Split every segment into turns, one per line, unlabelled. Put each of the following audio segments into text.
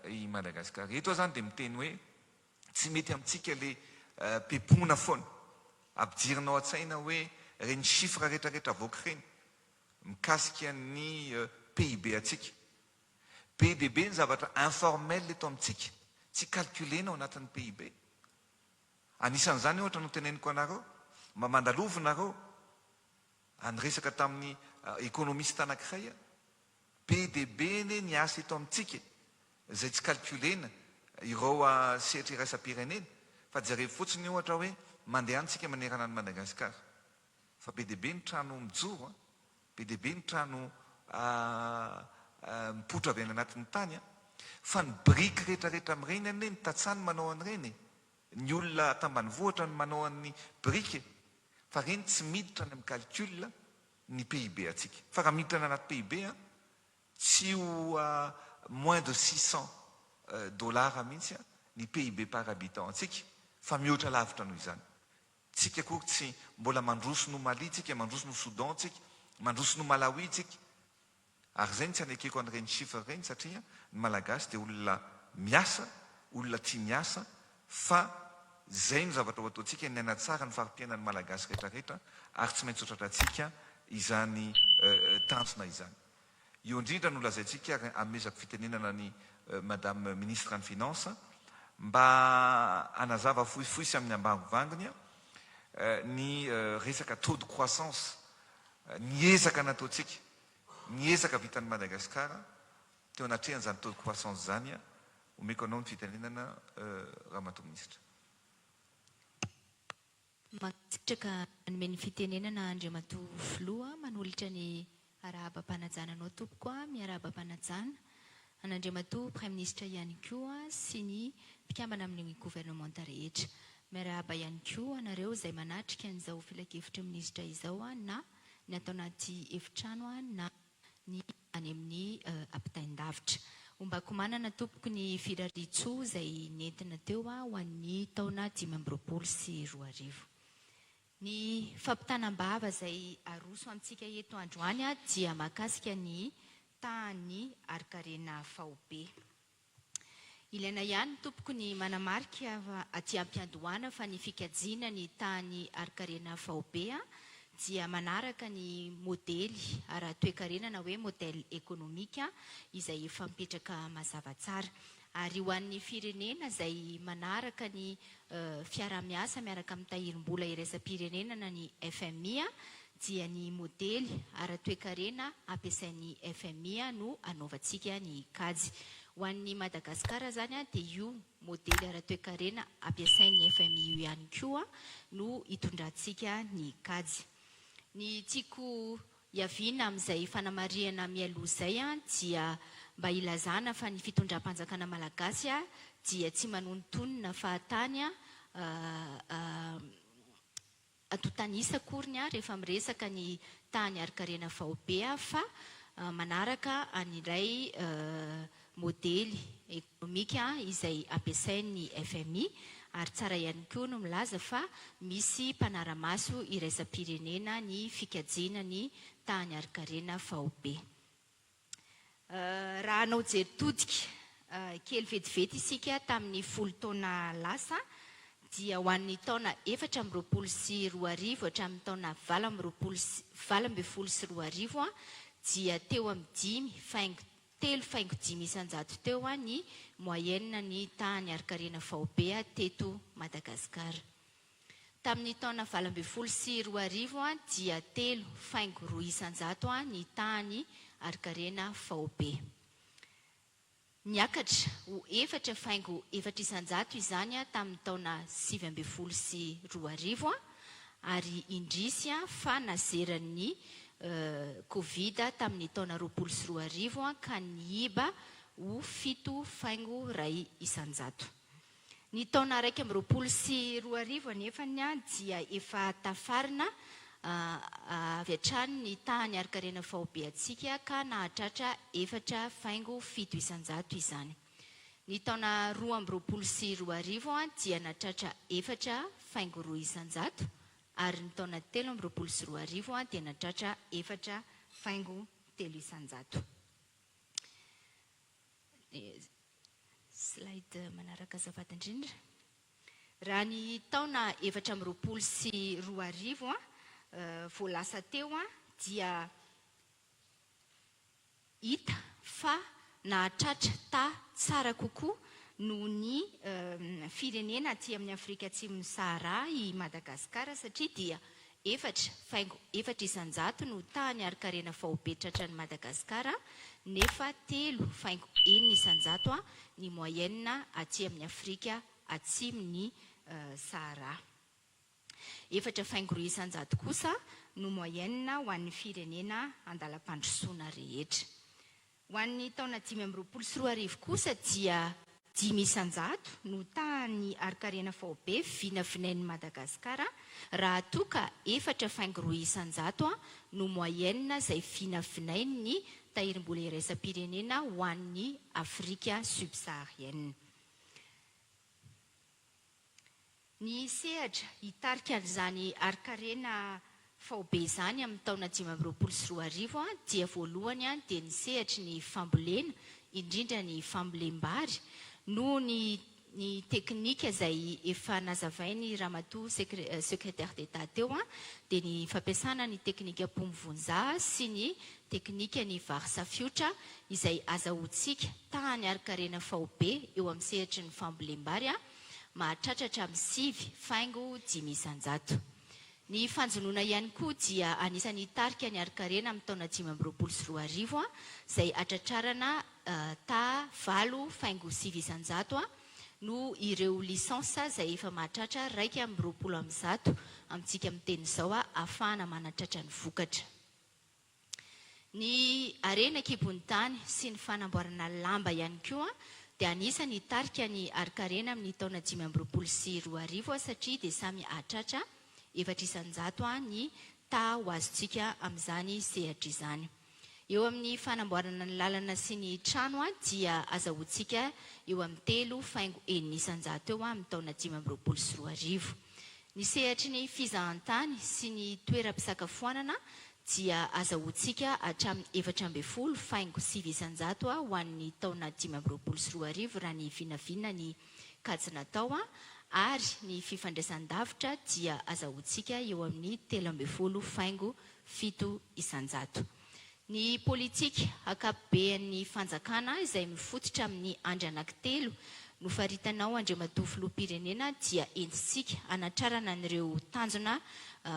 i Madagasikara. Eto zany dia miteny hoe tsy mety amintsika le pepona foana ampidirinao an-tsaina hoe reny chiffre rehetrarehetra voaka reny mikasika ny PIB atsika. Be dia be ny zavatra informel eto amintsika tsy calculena ao anatin'ny PIB. Anisan'izany ohatra no teneniko anareo mba mandalovonareo anyresaka tamin'ny économiste anankiray be dia be ny asa eto amintsika izay tsy calculena ireo sehatra iraisam-pirenena fa jereo fotsiny ohatra hoe mandeha antsika manerana ny Madagasikara fa be dia be ny trano mijoro be dia be ny trano mipotra avy any anatin'ny tany fa ny briky rehetrarehetra amin'ireny any ny tatsany manao an'ireny ny olona tambanivohitra ny manao an'ny briky fa reny tsy miditra any amin'ny calcul ny PIB atsika fa raha miditra any anaty PIB tsy ho moins de 600 dollars mihitsy ny PIB par habitant atsika fa mihoatra lavitra noho izany. Tsika koa tsy mbola mandroso no Mali tsika, mandroso no Soudan tsika, mandroso no Malawi tsika. Ary zay tsy anekeko an'ireny chiffre reny satria ny Malagasy dia olona miasa, olona tia miasa fa zay ny zavatra ho ataontsika ny aina tsara ny farim-piainan'ny Malagasy rehetrarehetra ary tsy maintsy hotratra antsika izany tanjona izany. Io indrindra no lazaintsika ary amezako fitenenana ny Madame Ministre ny Finance mba anazava fohifohy sy amin'ny ambangovangony ny resaka taux de croissance ny ezaka nataontsika ny ezaka vitan'ny Madagasikara teo anatrehany zany taux de croissance zany omeko anao ny fitenenana Ramatoa Ministra.
Matsitraka nomeny fitenenana Andriamatoa Filoha manolotra ny arahaba-panajana tompoko miarahaba-panajana an'Andriamatoa Prime Ministre ihany koa sy ny mpikambana amin'ny gouvernementa rehetra. Miarahaba ihany koa anareo izay manatrika an'izao filakevitra minisitra izao na ny atao anaty efitrano na ny any amin'ny ampitain-davitra. Ombako manana tompoko ny firaritsoa izay nentina teo ho an'ny taona 2024. Ny fampitanam-bava izay aroso amintsika eto androany dia mahakasika ny tany Arikarena Faobe. Ilaina ihany tompoko ny manamarika aty am-piandohana fa ny fikajiana ny tany Arikarena Faobe dia manaraka ny modely ara-toekarenana hoe modèle économique izay efa mipetraka mazava tsara. Ary ho an'ny firenena izay manaraka ny fiara-miasa miaraka amin'ny tahirim-bola iraisam-pirenena na ny FMI dia ny modely ara-toekarena ampiasain'ny FMI no anaovantsika ny kajy. Ho an'ny Madagasikara zany dia io modely ara-toekarena ampiasain'ny FMI io ihany koa no hitondrantsika ny kajy. Ny tiako hiaviana amin'izay fanamariana mialoha izay dia mba ilazana fa ny fitondram-panjakana malagasy dia tsy manontonona fahatany atotanisa koriny rehefa miresaka ny tany Arikarena Faobe fa manaraka an'ilay modely économique izay ampiasain'ny FMI ary tsara ihany koa no milaza fa misy mpanara-maso iraisam-pirenena ny fikajiana ny tany Arikarena Faobe. Raha anao jery todika kely vetivety isika tamin'ny 10 taona lasa dia ho an'ny taona 2024 hatramin'ny taona 2024 dia teo amin'ny 3.5 isanjato teo ny moyenne ny tany Arikarena Faobe teto Madagasikara. Tamin'ny taona 2024 dia 3.2 isanjato ny tany Arikarena Faobe. Niakatra ho 4.4 isanjato izany tamin'ny taona 2022 ary indrisy fa nazeran'ny Covid tamin'ny taona 2022 ka niiba ho 7.2 isanjato. Ny taona 2022 nefany dia efa tafarina avy hatrany ny tany Arikarena Faobe atsika ka nahatratra 4.7 isanjato izany. Ny taona 2022 dia nahatratra 4.2 isanjato ary ny taona 2023 dia nahatratra 4.3 isanjato. slide manaraka azafady indrindra. Raha ny taona 420 voalasa teo dia hita fa nahatratra tsara kokoa noho ny firenena aty amin'ny Afrika Atsimo Sahara i Madagasikara satria dia efatra isanjato no tany arikarena fahopetratra ny Madagasikara nefa 3,1 isanjato ny moyenne aty amin'ny Afrika Atsimo ny Sahara. 4,2 isanjato kosa no moyenne ho an'ny firenena andalam-pandrosoana rehetra. Ho an'ny taona 2024 kosa dia 5 isanjato no tany arikarena fahobe vinavinain'ny Madagasikara raha toka 4,2 isanjato no moyenne izay vinavinain'ny tahirim-bola iraisam-pirenena ho an'ny Afrika subsaharienne. Ny sehatra hitarika an'izany arikarena fahobe izany amin'ny taona 2024 dia voalohany dia ny sehatry ny fambolena, indrindra ny fambolem-bary noho ny teknika izay efa nazavainy ramatoa secrétaire d'État teo dia ny fampiasana ny teknika pomivonja sy ny teknika ny vary safiotra izay azahoantsika tany arikarena fahobe eo amin'ny sehatry ny fambolem-bary mahatratratra amin'ny 5,5 isanjato. Ny fanjonoana ihany koa dia anisan'ny tarika ny arikarena amin'ny taona 2024 izay atratrarana 8,7 isanjato no ireo lisansa izay efa mahatratra 2,20 amintsika amin'ny teny izao ahafahana manatratra ny vokatra. Ny arena kibony tany sy ny fanamboarana lamba ihany koa dia anisany tarika ny arikarena amin'ny taona 2024 satria dia samy ahatratra 4 isanjato ny ho azontsika amin'izany sehatra izany. Eo amin'ny fanamboarana ny lalana sy ny trano dia azahoantsika eo amin'ny 3,1 isanjato eo amin'ny taona 2024. Ny sehatry ny fizahantany sy ny toeram-pisakafoanana dia azahoantsika hatramin'ny 4,7 isanjato ho an'ny taona 2024 raha ny vinavina ny kajy natao ary ny fifandraisan-davitra dia azahoantsika eo amin'ny 13,7 isanjato. Ny politika akapobean'ny fanjakana izay mifototra amin'ny andro anankitelo no faritanao andriamatoa filoham-pirenena dia entintsika anatrarana an'ireo tanjona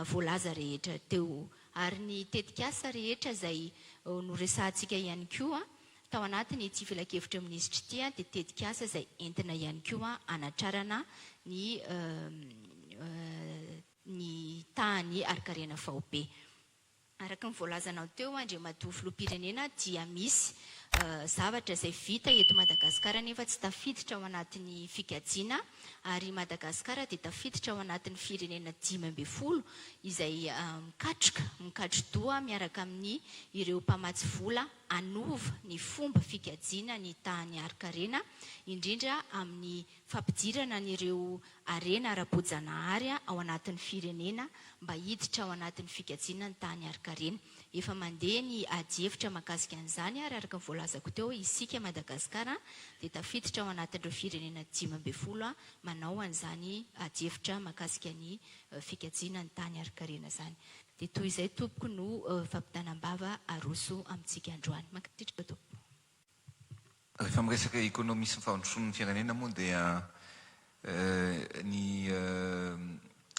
voalaza rehetra teo ary ny tetikasa rehetra izay no resahantsika ihany koa tao anatiny ity filakevitra minisitra ity dia tetikasa izay entina ihany koa anatrarana ny tany arikarena fahobe. Araka ny voalazanao teo andriamatoa filoham-pirenena dia misy zavatra izay vita eto Madagasikara nefa tsy tafiditra ao anatin'ny fikajiana ary Madagasikara dia tafiditra ao anatin'ny firenena 15 izay mikatro-doha miaraka amin'ny ireo mpamatsy vola anova ny fomba fikajiana ny tany arikarena indrindra amin'ny fampidirana n'ireo arena ara-boajanahary ao anatin'ny firenena mba hiditra ao anatin'ny fikajiana ny tany arikarena. Efa mandeha ny ady-hevitra mahakasika an'izany ary araka ny voalazako teo isika Madagasikara dia tafiditra ao anatin'ireo firenena 15 manao an'izany ady-hevitra mahakasika ny fikajiana ny tany arikarena izany. Dia toy izay tompoko no fampitanam-bava aroso amintsika androany. Mankasitraka tompo.
Rehefa miresaka ekonomi sy ny fahondrosoan'ny firenena moa dia ny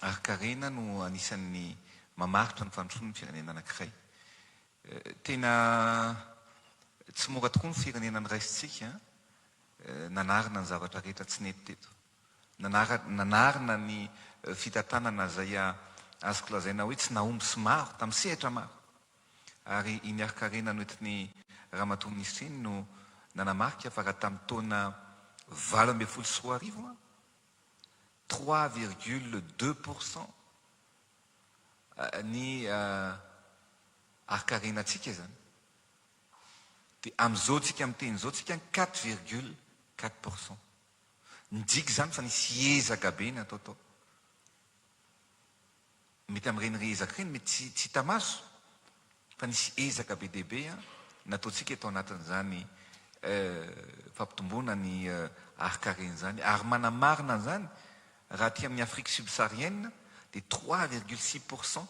arikarena no anisan'ny mamaritra ny fahondrosoan'ny firenena anankiray. Tena tsy mora tokoa ny firenena ny raisitsika nanarina ny zavatra rehetra tsy nety teto. Nanarina ny fitantanana izay azoko lazaina hoe tsy nahomby sy maro tamin'ny sehatra maro. Ary iny arikarena noentin'ny ramatoa minisitra iny no nanamarika fa raha tamin'ny taona 2024 3,2% ny arikarenantsika zany. Dia amin'izao tsika amin'ny teny izao tsika 4,4%. Nijika zany fa nisy ezaka be natao tao. Mety amin'ireny ezaka ireny mety tsy hita maso fa nisy ezaka be dehibe nataontsika tao anatin'izany fampitomboana ny arkareny zany ary manamarina zany raha ty amin'ny Afrique subsaharienne de 3,6%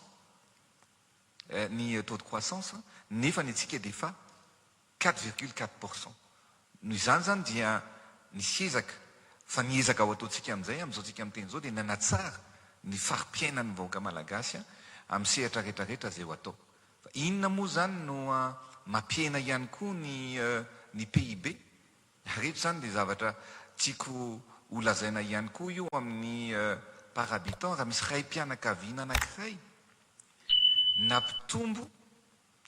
ny taux de croissance nefa ny atsika de fa 4,4%. Noho izany zany dia nisy ezaka fa ny ezaka ao ataontsika amin'izay amin'izao tsika amin'ny teny zao de nanatsara ny fari-piainan'ny vahoaka malagasy amin'ny sehatra rehetrarehetra zay ho atao. Fa inona moa zany no mampiena ihany koa ny PIB? Rehetra zany le zavatra tiako ho lazaina ihany koa io amin'ny par habitant raha misy ray mpianakaviana anankiray nampitombo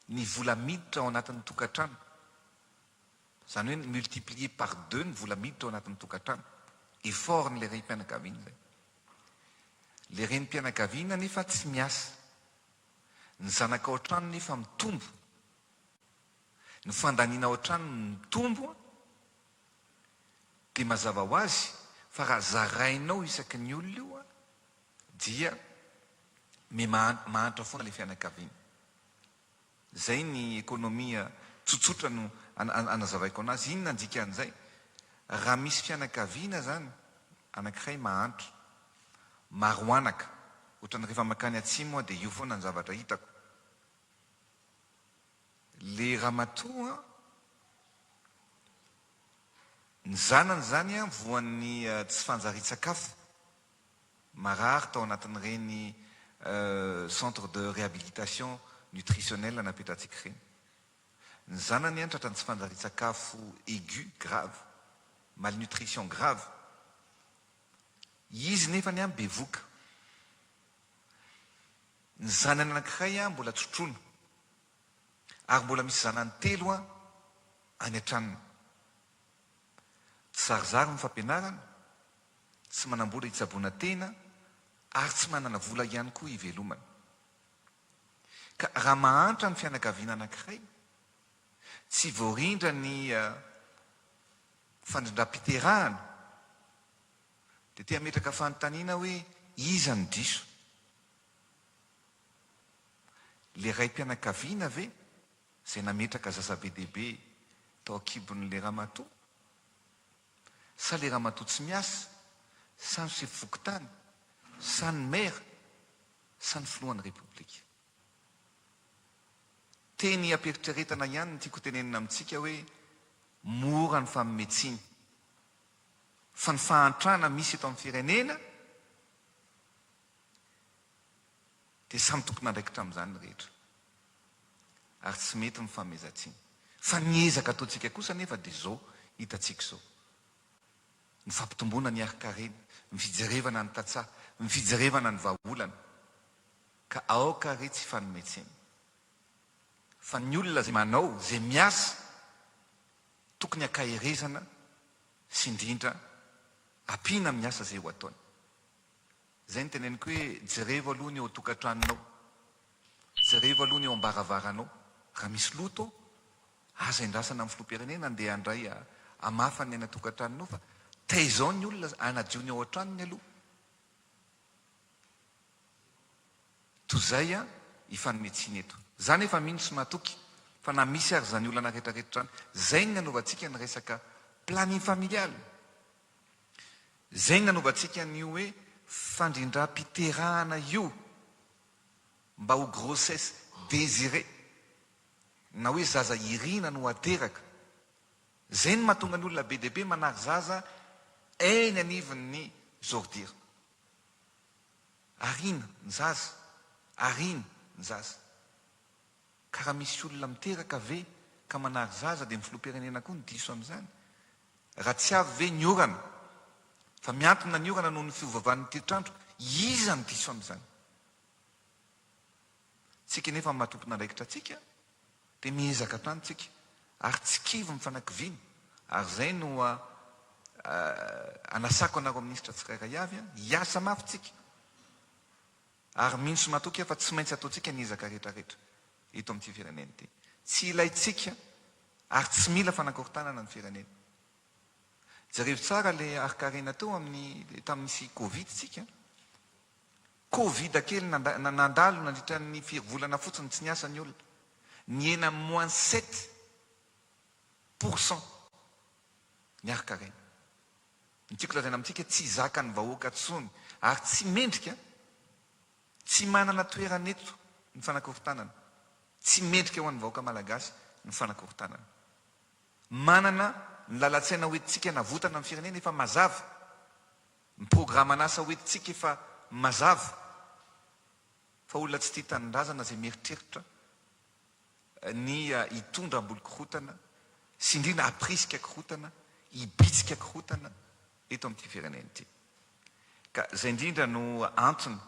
ny vola miditra ao anatin'ny tokantrano. Zany hoe multiplier par 2 ny vola miditra ao anatin'ny tokantrano. Effort n'le renim-pianakaviana zay. Le renim-pianakaviana nefa tsy miasa. Ny zanaka ao an-trano nefa mitombo. Ny fandaniana ao an-trano mitombo dia mazava ho azy fa raha zarainao isaky ny olona io dia mahantra foana le fianakaviana. Zay ny ekonomia tsotsotra no anazavaiko anazy. Inona andika an'izay? Raha misy fianakaviana zany anankiray mahantra maro anaka ohatrany rehefa makany atsimo dia io foana ny zavatra hitako. Le ramatoa ny zanany zany voan'ny tsy fanjari-tsakafo marary tao anatin'ireny centre de réhabilitation nutritionnelle napetratsika ireny. Ny zanany tratran'ny tsy fanjari-tsakafo aigu grave, malnutrition grave. Izy nefa ny bevoka. Ny zanany anankiray mbola tsotrono ary mbola misy zanany 3 any an-tranony. Tsy zarizary ny fampianarana, tsy manambola hitsaboana tena ary tsy manana vola ihany koa ivelomana. Ka raha mahantra ny fianakaviana anankiray, tsy voarindra ny fandrindram-piterahana dia tia metraka fanontaniana hoe iza ny diso? Le raim-pianakaviana ve zay nametraka zaza be dehibe tao akibon'le ramatoa? Sa le ramatoa tsy miasa, sa ny sefo-fokontany, sa ny maire, sa ny filohan'ny repoblika? Teny ampieritreretana ihany ny tiako tenenina amintsika hoe mora ny famimetsiny. Fa ny fahantrana misy eto amin'ny firenena dia samy tokony andraikitra amin'izany rehetra. Ary tsy mety ny famezatsiny. Fa ny ezaka ataontsika kosa nefa dia zao hitantsika zao. Ny fampitomboana ny arkarena, ny fijerevana ny tatsaha, ny fijerevana ny vahaolana. Ka aoka re tsy fanometsena. Fa ny olona zay manao, zay miasa, tokony akaherezana sy indrindra ampiana miasa zay ho ataony. Zay ny teneniko hoe jereva aloha ny eo tokantranonao, jereva aloha ny eo ambaravaranao. Raha misy loto aza indrasana amin'ny filoham-pirenena andeha andray amafa ny tokantranonao fa taizao ny olona anadio ny ao an-tranony aloha. Tozay ifanometsiny eto. Zany efa mino sy matoky fa na misy ary zany olana rehetrarehetra zay ny nanaovantsika ny resaka planning familial. Zay ny nanaovantsika ny hoe fandrindram-piterahana io mba ho grossesse désirée na hoe zaza irina no ateraka. Zay ny mahatonga ny olona be dehibe manary zaza eny anivon'ny zordira. Arina ny zaza, arina ny zaza. Ka raha misy olona miteraka ve ka manary zaza dia ny filoham-pirenena koa ny diso amin'izany. Raha tsy avy ve ny orana fa miantona ny orana noho ny fiovavan'ny tilitrandro, iza ny diso amin'izany? Tsika nefa mahatompona andraikitra tsika dia miezaka hatrany tsika ary tsy kivy mifanankiviana. Ary zay no anasako anareo minisitra tsirairay avy hiasa mafy tsika. Ary mino sy matoky fa tsy maintsy ataontsika ny ezaka rehetrarehetra eto amin'ity firenena ity. Tsy ilayntsika ary tsy mila fanakorontanana ny firenena. Jereo tsara le arkarena teo tamin'nisy Covid tsika. Covid kely nandalo nandritra ny volana fotsiny tsy niasa ny olona. Ny ena -7% miaraka reny ny tiako lazaina amintsika tsy zaka ny vahoaka tsony ary tsy mendrika tsy manana toeraneto ny fanakorontanana tsy mendrika ho an'ny vahoaka malagasy ny fanakorontanana manana ny lalatsaina hoentintsika navotana amin'ny firenena efa mazava ny programa nasa hoentintsika efa mazava fa olona tsy tia tanindrazana zay mieritreritra ny hitondra ambolo korotana sy indrindra aprisika korotana hibitsika korotana eto amin'ity firenena ity ka zay indrindra no antony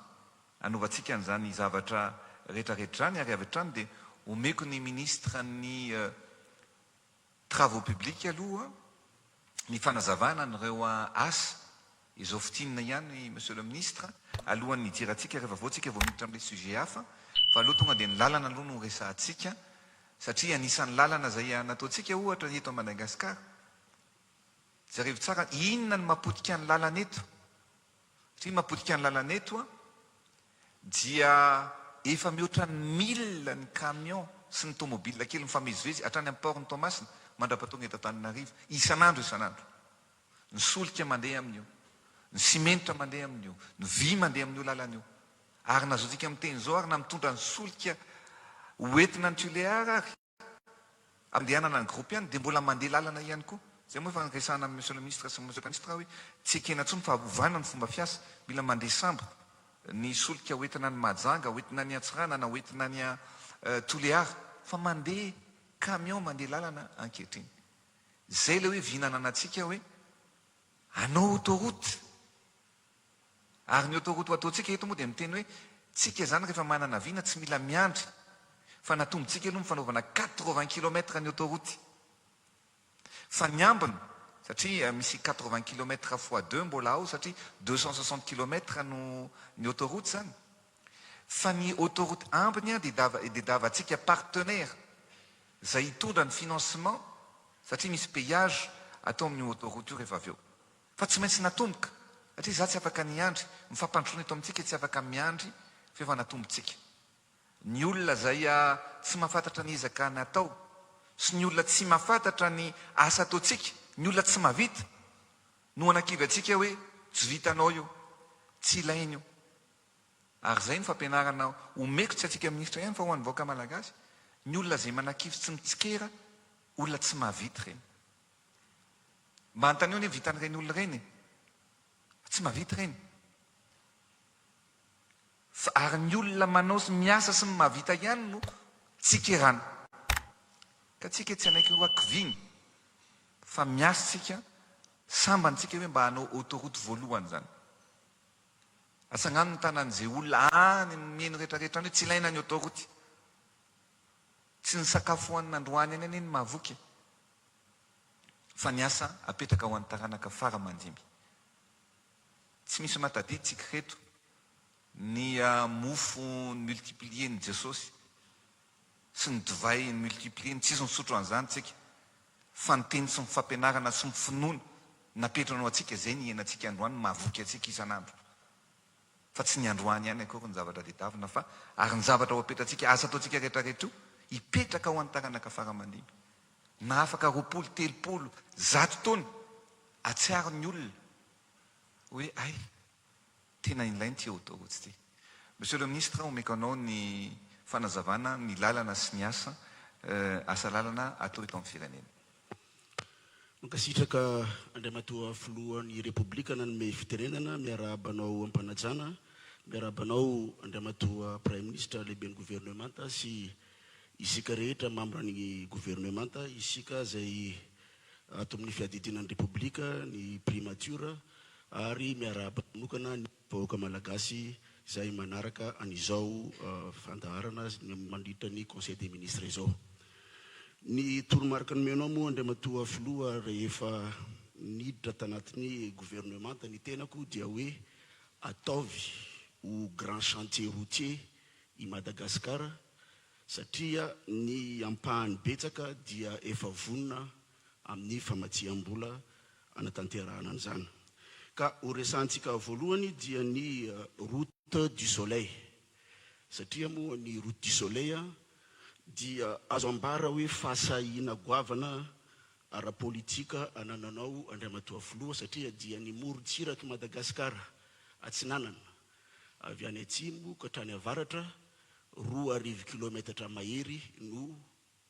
anovantsika n'izany zavatra rehetrarehetra any ary avy hatrany dia omeko ny ministre ny travaux publics aloha ny fanazavana n'ireo asa izao fitinina ihany monsieur le ministre alohan'ny hidirantsika rehefa voantsika vao miditra amin'ilay sujet hafa fa aloha tonga dia ny lalana aloha no resahantsika satria anisan'ny lalana zay nataontsika ohatra eto Madagasikara zareo tsara inona ny mapotika ny lalana eto satria mapotika ny lalana eto dia efa mihoatra ny 1000 ny camion sy ny tomobile kely mifamezivezy hatrany amin'ny port ny Toamasina mandrapatonga eto Antananarivo isan'andro ny solika mandeha amin'io ny simenitra mandeha amin'io ny vy mandeha amin'io lalana io ary nazotsika miteny zao ary na mitondra ny solika hoentina ny tuleara ary andehanana ny groupe ihany dia mbola mandeha lalana ihany koa zay moa efa resahana amin'ny monsieur le ministre sy monsieur le ministre hoe tsy ekena tsony fa hovana ny fomba fiasa mila mandeha sambo ny solika hoentina ny Mahajanga hoentina ny Atsirana na hoentina ny tuleara fa mandeha camion mandeha lalana ankehitriny zay le hoe vinanana antsika hoe anao autoroute ary ny autoroute ataontsika eto moa dia miteny hoe tsika zany rehefa manana vina tsy mila miandry fa natombontsika aloha mifanaovana 80 km ny autoroute fa ny ambiny satria misy 80 km x 2 mbola ao satria 260 km no ny autoroute zany fa ny autoroute ambiny dia davantsika partenaire zay hitondra ny financement satria misy péage atao amin'ny autoroute io rehefa avy eo fa tsy maintsy natomboka satria za tsy afaka niandry mifampandrona eto amintsika tsy afaka miandry fa efa natombontsika ny olona zay tsy mahafantatra ny ezaka natao sy ny olona tsy mahafantatra ny asa ataontsika ny olona tsy mahavita no anakivy atsika hoe tsy vitanao io tsy ilaina io ary zay ny fampianarana omeko tsy atsika ministra ihany fa ho an'ny vahoaka malagasy ny olona zay manakivy tsy mitsikera olona tsy mahavita reny mba antaneo ny vitan'ireny olona reny tsy mahavita reny ary ny olona manao sy miasa sy ny mahavita ihany no tsikerana ka tsika tsy anaiky ho akiviny fa miasa tsika sambantsika hoe mba hanao autoroute voalohany zany asagnano ny tanan'izay olona any mieno rehetrarehetra any hoe tsy ilaina ny autoroute tsy ny sakafo hoan'ny androany any any mahavoky fa ny asa apetraka ho an'ny taranaka fara mandimy tsy misy matadiditsika reto ny mofo multiplier ny jesosy sy ny divay ny multiplier ny tsisy ny sotro an'izany tsika fa ny teny sy ny fampianarana sy ny finoana napetranao atsika zay ny henantsika androany mahavoky atsika isan'andro fa tsy ny androany ihany akory ny zavatra tediavina fa ary ny zavatra ho apetratsika asa ataontsika rehetrarehetra io hipetraka ho an'ny taranaka faramandimy na afaka 20-30 taona atsiaro ny olona hoe ay tena ilainy ty autoroute ty monsieur le ministre omeko anao ny fanazavana ny lalana sy ny asa lalana atao eto amin'ny firenena
mankasitraka andriamatoa filohan'ny repoblika nanome fitenenana miarabanao ampanajana miarabanao andriamatoa prime ministre lehibe ny gouvernementa sy isika rehetra membre ny gouvernementa isika zay ato amin'ny fiadidinan'ny repoblika ny primature ary miarabanokana ny vahoaka malagasy zay manaraka an'izao fandaharana mandritra ny conseil des ministres izao ny toromarika nomenao moa andriamatoa filoha rehefa niditra tanatin'ny gouvernementa ny tenako dia hoe ataovy ho grand chantier routier i Madagasikara satria ny ampahany betsaka dia efa vonona amin'ny famatsiam-bola anatanterahana an'izany ka ho resantsika voalohany dia ny route du soleil satria moa ny route du soleil dia azo ambara hoe fahasahiana goavana ara-politika anananao Andriamatoa Filoha satria dia ny morontsiraky Madagasikara atsinanana avy any atsimo ka hatrany avaratra 2 kilometatra mahery no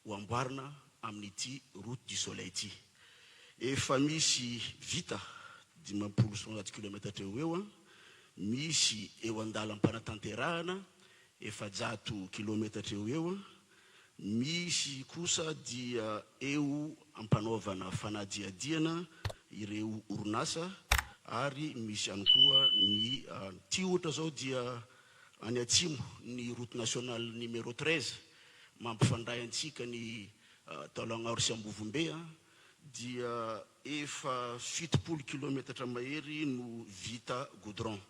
hoamboarina amin'ity route du soleil ity. Efa misy vita 50 kilometatra eo misy eo andalam-panatanterahana 700 kilometatra eo misy kosa dia eo ampanaovana fanadiadiana ireo orinasa ary misy ihany koa ny ty ohatra zao dia any atsimo ny route nationale numéro 13 mampifandray antsika ny Taolagnaro sy Ambovombe dia efa 70 kilometatra mahery no vita goudron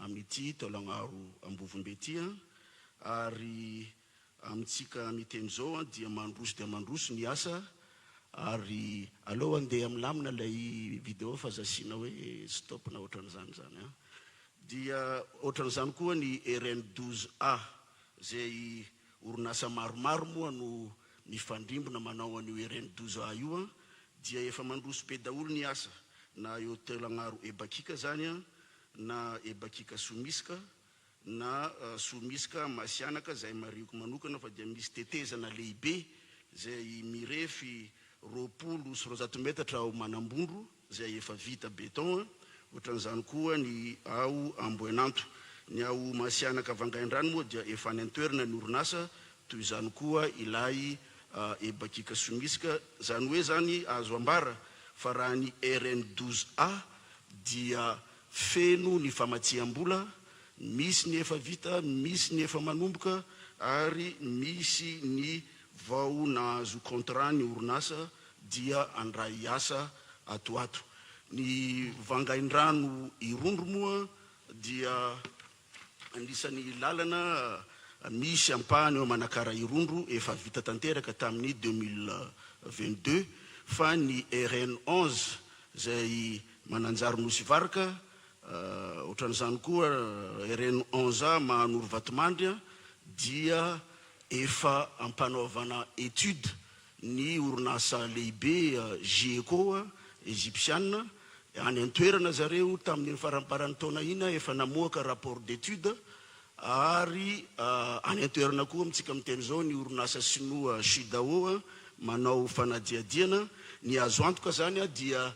amin'ity Taolagnaro Ambovombe ity ary amitsika miteny zao dia mandroso ny asa ary aleo andeha amlamina lay vidéo fa zasina hoe stop na ohatran'izany zany dia ohatran'izany koa ny RN12A zay orinasa maromaro moa no mifandrimbona manao an'io RN12A io dia efa mandroso be daholo ny asa na eo Taolagnaro Ebakika zany na Ebakika Somiska na Somiska Masianaka zay marioko manokana fa dia misy tetezana lehibe zay mirefy 20 metatra ao Manambondro zay efa vita beton ohatran'izany koa ny ao Amboenanto ny ao Masianaka Vangaindrano moa dia efa antoerana ny orinasa toy izany koa ilay Ebakika Somiska zany hoe zany azo ambara fa raha ny RN12A dia feno ny famatsiam-bola misy ny efa vita misy ny efa manomboka ary misy ny vao nahazo contrat ny orinasa dia andray asa atoato. Ny Vangaindrano Irondro moa dia anisan'ny lalana misy ampahany eo Manakara Irondro efa vita tanteraka tamin'ny 2022 fa ny RN11 zay Mananjary Nosivaraka ohatran'izany koa RN11 Mahanoro Vatomandry dia efa ampanaovana étude ny orinasa lehibe GECO égyptienne any antoerana zareo tamin'ny faramparany taona ina efa namoaka rapport d'étude ary any antoerana koa amitsika miteny zao ny orinasa sinoa Shidao manao fanadiadiana ny azo antoka zany dia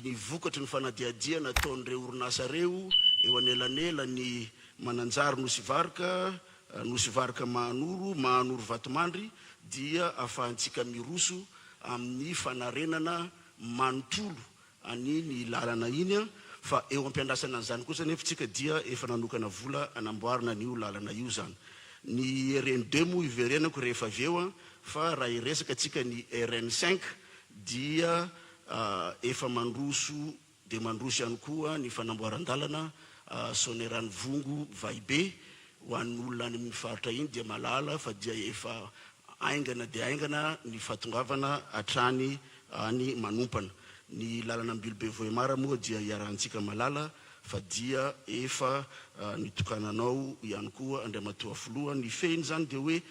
ny vokatry ny fanadiadiana ataon'ireo orinasa reo eo anelanela ny Mananjary Nosivaraka Mahanoro Vatomandry dia afahantsika miroso amin'ny fanarenana manontolo any ny lalana iny fa eo ampiandrasana an'izany kosa nefa tsika dia efa nanokana vola anamboarana an'io lalana io zany. Ny RN2 moa iverenako rehefa avy eo fa raha iresaka tsika ny RN5 dia efa mandroso dia mandroso ihany koa ny fanamboaran-dalana Sonerano Vongo Vaibe ho an'olona any amin'ny faritra iny dia malala fa dia efa aingana dia aingana ny fatongavana hatrany any manompana. Ny lalana Ambilobe Vohemara moa dia iarahantsika malala fa dia efa nitokananao ihany koa Andriamatoa Filoha ny fehiny zany dia hoe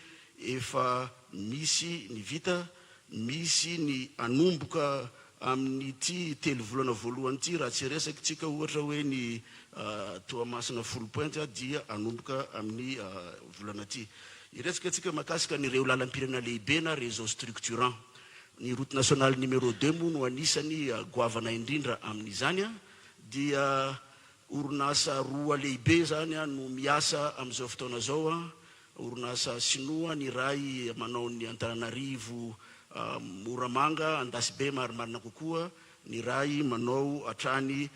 efa misy ny vita misy ny anomboka amin'ity 3 volana voalohany ity raha tsy resaky tsika ohatra hoe ny Toamasina 10 pointy dia anomboka amin'ny volana ity. Iresaka tsika makasika nyreo lalam-pirenena lehibe na réseau structurant. Ny route nationale numéro 2 moa no anisany goavana indrindra amin'izany dia orinasa roa lehibe zany no miasa amin'izao fotoana zao orinasa sinoa ny ray manao ny Antananarivo Moramanga Andasibe marimarina kokoa ny ray manao hatrany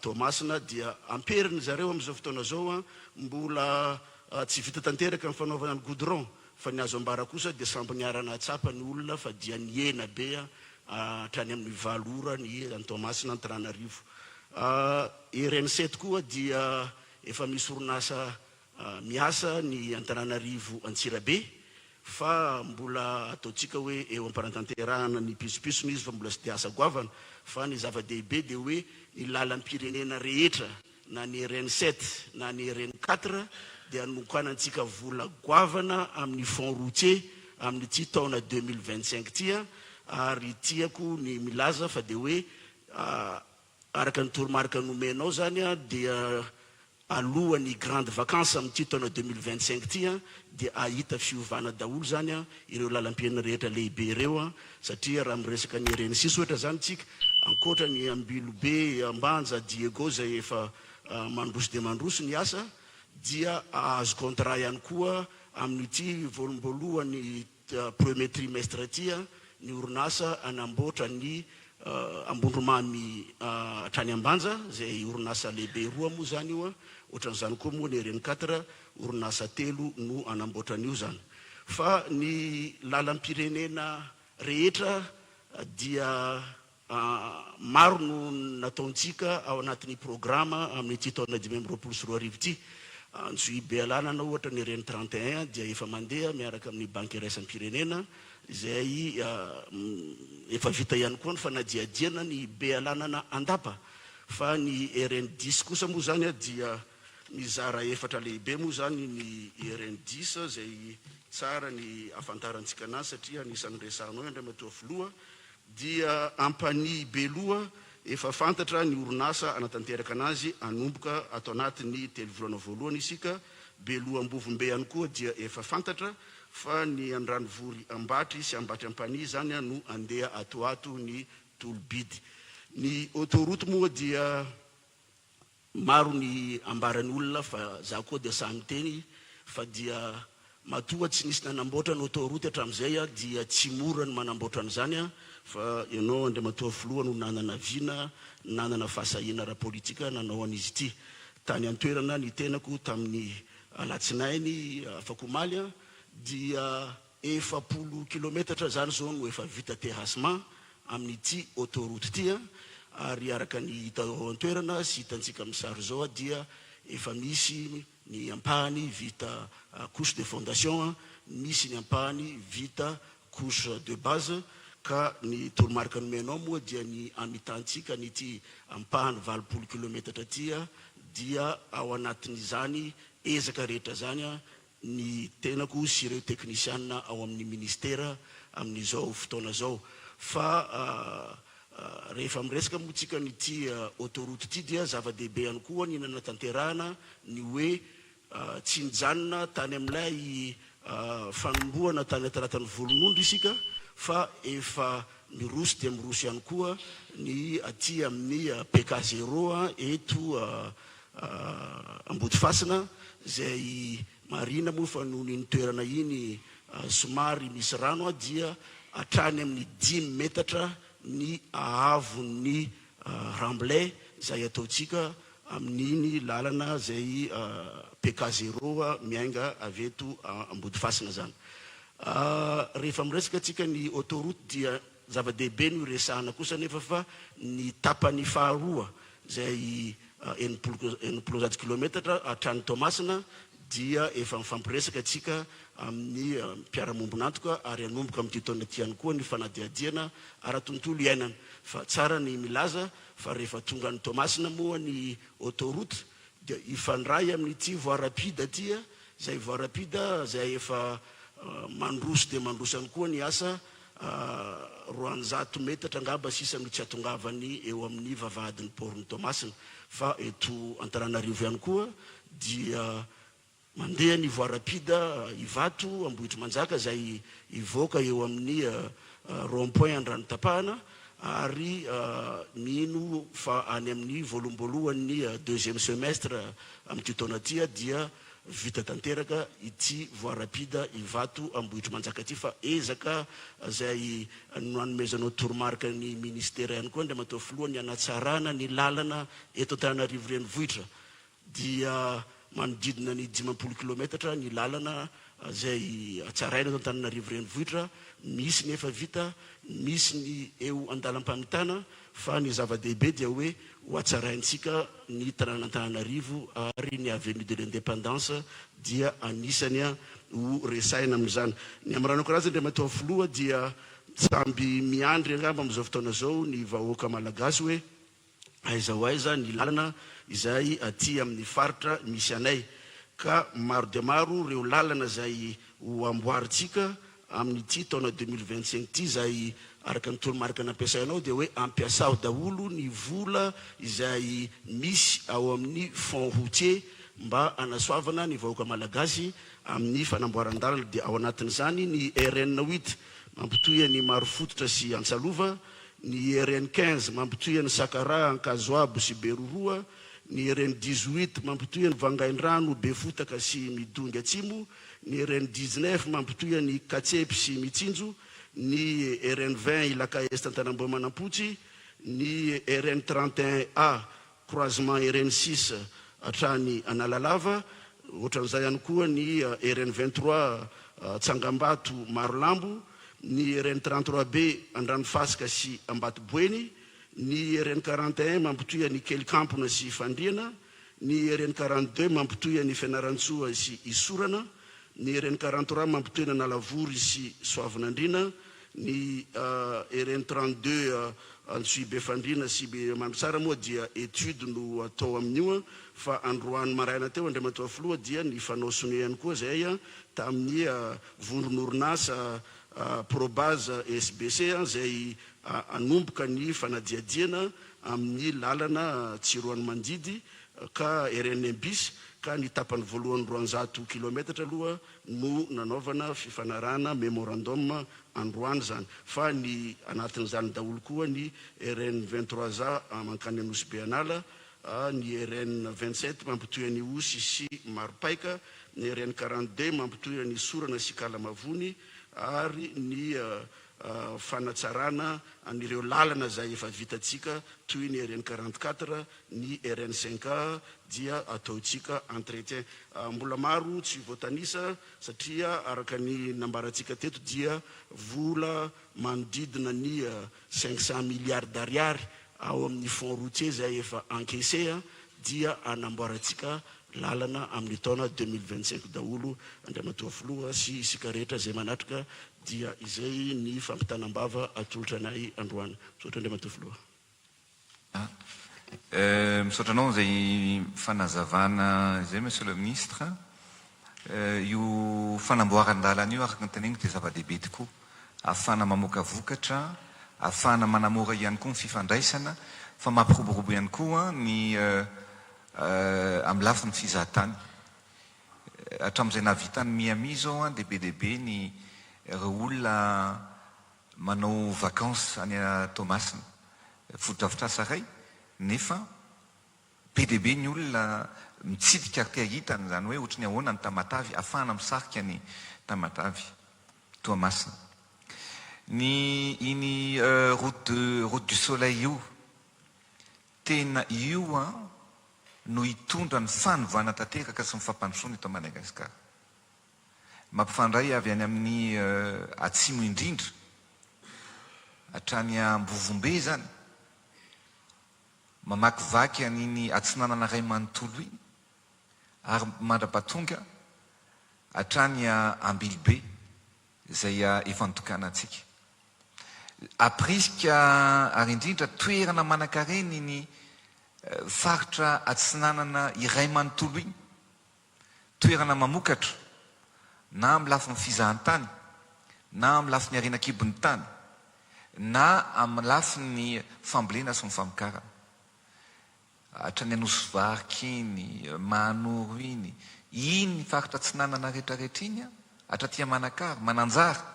Toamasina dia amperiny zareo amin'izao fotoana zao mbola tsy vita tanteraka amin'ny fanaovana ny goudron fa ny azo ambara kosa dia samby niarana atsapa ny olona fa dia niena be hatrany amin'ny 9 ora ny Toamasina Antananarivo. RN7 koa dia efa misy orinasa miasa ny Antananarivo Antsirabe fa mbola ataotsika hoe eo ampanatanterahana ny pisopiso izy fa mbola sy dia asa goavana fa ny zava-dehibe dia hoe ny lalam-pirenena rehetra na ny RN7 na ny RN4 dia nokanantsika vola goavana amin'ny fond routier amin'ity taona 2025 ity ary tiako ny milaza fa dia hoe araka ny toromarika nomenao zany a dia alohan'ny grande vacance amin'ity taona 2025 ty a dia ahita fiovana daholo zany a ireo lalam-piainana rehetra lehibe ireo a satria raha miresaka ny reny sisy ohatra zany tsika ankoatra ny Ambilobe Ambanja Diego zay efa mandroso dia mandroso ny asa dia azo contrat ihany koa amin'ity voalohan'ny premier trimestre ty a ny orinasa anamboatra ny ambondromamy hatrany Ambanja zay orinasa lehibe roa moa zany io a ohatran'izany koa moa ny reny 4 orinasa 3 no anamboatra an'io zany fa ny lalam-pirenena rehetra dia maro no nataontsika ao anatin'ny programa amin'ity taona 2024 ty Antsohi Bealanana ohatra ny reny 31 dia efa mandeha miaraka amin'ny banky iraisampirenena zay efa vita ihany koa ny fanadiadiana ny Bealanana Andapa fa ny RN10 kosa moa zany a dia mizara efatra lehibe moa zany ny RN10 zay tsara ny afantarantsika anazy satria anisan'ny resanao Andriamatoa Filoha dia ampany Beloha efa fantatra ny orinasa anatanteraka anazy anomboka ato anatin'ny telo volana voalohany isika Beloha Ambovombe ihany koa dia efa fantatra fa ny Andranovory Ambatry sy Ambatry Ampany zany no andeha atoato ny tolobidy ny autoroute moa dia maro ny ambarany olona fa za koa dia samy teny fa dia matoa tsy nisy nanamboatra ny autoroute hatramin'izay a dia tsy mora ny manamboatra an'izany a fa ianao Andriamatoa Filoha no nanana vina nanana fahasahina ara-politika nanao an'izy ity tany an-toerana ny tenako tamin'ny alatsinainy afaka omaly a dia 40 kilometatra zany zao no efa vita terrassement amin'ity autoroute ty a ary araka ny hita ao an-toerana sy hitantsika amin'ny sary zao a dia efa misy ny ampahany vita couche de fondation misy ny ampahany vita couche de base ka ny toromarika nomenao moa dia ny amitantsika nyty ampahany 20 kilometatra ty a dia ao anatin'izany ezaka rehetra zany a ny tenako sy ireo teknisianina ao amin'ny ministera amin'izao fotoana zao fa rehefa miresaka moa tsika nyty autoroute ty dia zava-dehibe ihany koa ny nanatanterahana ny hoe tsy nijanona tany amin'ilay fanombohana tany ataratan'ny volon'ondry isika fa efa miroso dia miroso ihany koa ny aty amin'ny PK0 eto Ambodifasina zay marina moa fa noho ny toerana iny somary misy rano a dia hatrany amin'ny 10 metatra ny ahavon'ny Ramblay zay ataotsika amin'iny lalana zay PK0 miainga avy eto Ambodifasina zany rehefa miresaka tsika ny autoroute dia zava-dehibe no resahana kosa nefa fa ny tapany faharoa zay 80 kilometatra hatrany Toamasina dia efa mifampiresaka atsika amin'ny mpiara-mombonantoka ary anomboka amin'ity taona ty ihany koa ny fanadiadiana ara-tontolo iainana fa tsara ny milaza fa rehefa tonga ny Toamasina moa ny autoroute dia ifandray amin'ity voie rapide ty a zay voie rapide zay efa mandroso dia mandroso ihany koa ny asa 200 metatra angamba sisa no tsy atongavany eo amin'ny vavahadin'ny port'ny Toamasina fa eto Antananarivo ihany koa dia mandeha ny voie rapide Ivato Ambohitra Manjaka zay ivoaka eo amin'ny rond-point Andranotapahana ary mino fa any amin'ny voalombolohan'ny deuxième semestre amin'ity taona ty dia vita tanteraka ity voie rapide Ivato Ambohitra Manjaka ty fa ezaka zay nanomezanao toromarika ny ministera ihany koa Andriamatoa Filoha ny anatsarana ny lalana eto Antananarivo renivohitra dia manodidina ny 50 kilometatra ny lalana zay atsaraina eto Antananarivo renivohitra misy ny efa vita misy ny eo andalam-pamitana fa ny zava-dehibe dia hoe ho atsaraintsika ny tanàna Antananarivo ary ny avenue de l'indépendance dia anisany ho resaina amin'izany ny amranako razy Andriamatoa Filoha dia samby miandry angamba amin'izao fotoana zao ny vahoaka malagasy hoe aiza ho aiza ny lalana izay aty amin'ny faritra misy anay ka maro dia maro ireo lalana zay ho amboaritsika amin'ity taona 2025 ity zay araka ny tolomarika nampiasainao dia hoe ampiasao daholo ny vola izay misy ao amin'ny fond routier mba anasoavana ny vahoaka malagasy amin'ny fanamboaran-dalana. dia ao anatin'izany ny RN8 mampitohy ny Marofototra sy Antsalova, ny RN15 mampitohy ny Sakara, Ankazoabo sy Beroroa, ny RN18 mampitohy ny Vangaindrano, Befotaka sy Midongy Atsimo, ny RN19 mampitohy ny Katsepy sy Mitsinjo, ny RN20 Ilaka Est Antanambomanampotsy, ny RN31A croisement RN6 hatrany Analalava, ohatran'izay ihany koa ny RN23 Tsangambato Marolambo, ny RN33B Andranofasika sy Ambatoboeny, ny RN41 mampitohy ny Kelikampona sy Fandriana, ny RN42 mampitohy ny Fianarantsoa sy Isorana, ny RN43 mampitohy ny Analavory sy Soavinandriana, ny RN32 Antsuhibe Fandriana sy Mandritsara moa dia étude no atao amin'io, fa androany maraina teo Andriamatoa Filoha dia ny fanao sonia ihany koa zay tamin'ny vondron'orinasa Probase SBC zay anomboka ny fanadiadiana amin'ny lalana Tsiroany Mandidy ka RN-Bis, ka ny tapany voalohany 200 kilometatra aloha no nanaovana fifanarahana memorandum androany zany. Fa ny anatin'izany daholo koa ny RN23 mankany Anosy Anala, ny RN27 mampitohy ny Osy sy Maropaika, ny RN42 mampitohy ny Sorana sy Kalamavony, ary ny fanatsarana anireo lalana zay efa vitatsika toy ny RN44, ny RN5 dia ataotsika entretien. Mbola maro tsy voatanisa satria araka ny nambaratsika teto dia vola manodidina ny 500 milliards d'ariary ao amin'ny fond routier zay efa encaissé dia anamboaratsika lalana amin'ny taona 2025 daholo. Andriamatoa Filoha sy isika rehetra zay manatrika dia izay ny fampitanam-bava atolotra anay androany. Misaotra Andriamatoa Filoha.
Misaotra anao zay fanazavana zay monsieur le ministre. Io fanamboaran-dalana io araka ny teneniko dia zava-dehibe tokoa, ahafana mamoaka vokatra, ahafana manamora ihany koa ny fifandraisana, fa mampiroborobo ihany koa ny amin'ny lafin'ny fizahatany. Hatramin'izay nahavitany Miami zao dia be dehibe ny ireo olona manao vacances any Toamasina, fotodrafitrasa ray, nefa be dehibe ny olona mitsidika tia hitany zany hoe ohatry ny ahoana ny Tamatavy, ahafahana misarika ny Tamatavy, Toamasina. Iny route du soleil io, tena io no hitondra ny fanovana tanteraka sy ny fampandrosoana eto Madagasikara. Mampifandray avy any amin'ny atsimo indrindra hatrany Ambovombe zany, mamakivaky an'iny atsinanana ray manontolo iny, ary mandrapatonga hatrany Ambilibe zay efa nitokana antsika. Aprisika ary indrindra toerana manan-karena iny faritra atsinanana iray manontolo iny, toerana mamokatra na amin'ny lafin'ny fizahantany, na amin'ny lafin'ny arenakibon'ny tany, na amin'ny lafin'ny fambolena sy ny famokarana. Hatrany Anosivariky iny, Mahanoro iny faritra atsinanana rehetrarehetra iny, hatraty Manakary, Mananjara,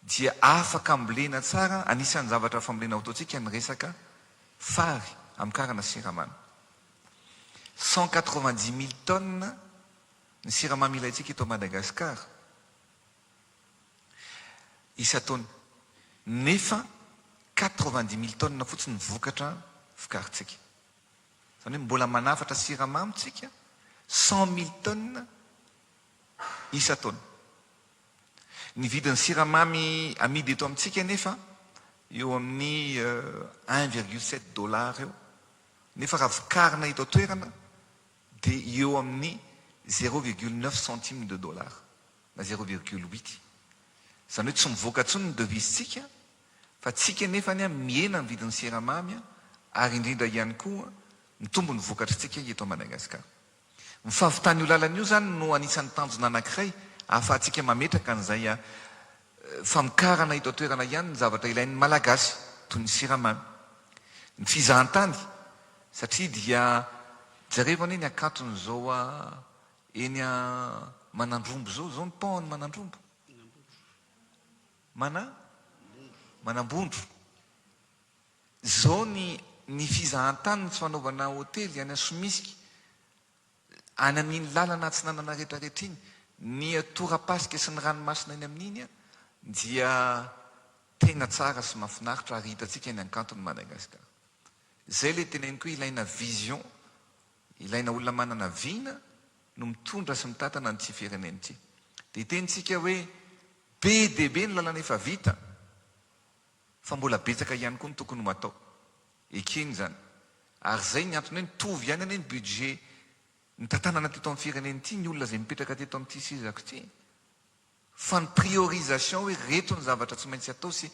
dia afaka ambolena tsara. Anisan'ny zavatra fambolena ataontsika ny resaka fary amokarana siramamy. 190 000 tonnes ny siramamy ilayntsika eto Madagasikara isa-taona, nefa 90 000 tonnes fotsiny vokatra vokarintsika. Zany hoe mbola manafatra siramamy tsika 100 000 tonnes isa-taona. Ny vidin'ny siramamy amidy eto amintsika nefa eo amin'ny 1,7 $ eo, nefa raha vokarina eto toerana dia eo amin'ny 0,9 centimes de $, na 0,8. Zany hoe tsy mivoaka tsony ny devisetsika, fa tsika nefa miena ny vidin'ny siramamy, ary indrindra ihany koa ny tombony vokatritsika eto Madagasikara. Ny fahavitany io lalana io zany no anisan'ny tanjona anankiray ahafahantsika mametraka an'izay famokarana ito toerana ihany ny zavatra ilain'ny malagasy toy ny siramamy, ny fizahantany, satria dia jareo ny akatony zao eny manandrombo zao ny paony manandrombo manambondro zao ny fizahantany sy fanaovana hotely any Somisika any amin'iny lalana tsy nanana rehetrarehetra iny, ny torapasika sy ny ranomasina eny amin'iny dia tena tsara sy mahafinaritra ary hitatsika ny ankantony Madagasikara. Zay le teneny koa ilaina vision, ilaina olona manana vina no mitondra sy mitatana ny tsy fireneny ity. Dia tenitsika hoe be dia be ny lalana efa vita fa mbola betsaka ihany koa ny tokony ho atao. Ekeny zany. Ary zay ny antony hoe nitovy ihany anie ny budget ny tantanana teto amin'ny fireneny ity, ny olona zay mipetraka teto amin'ity sizako ity. Fa ny priorisation hoe reto ny zavatra tsy maintsy atao sy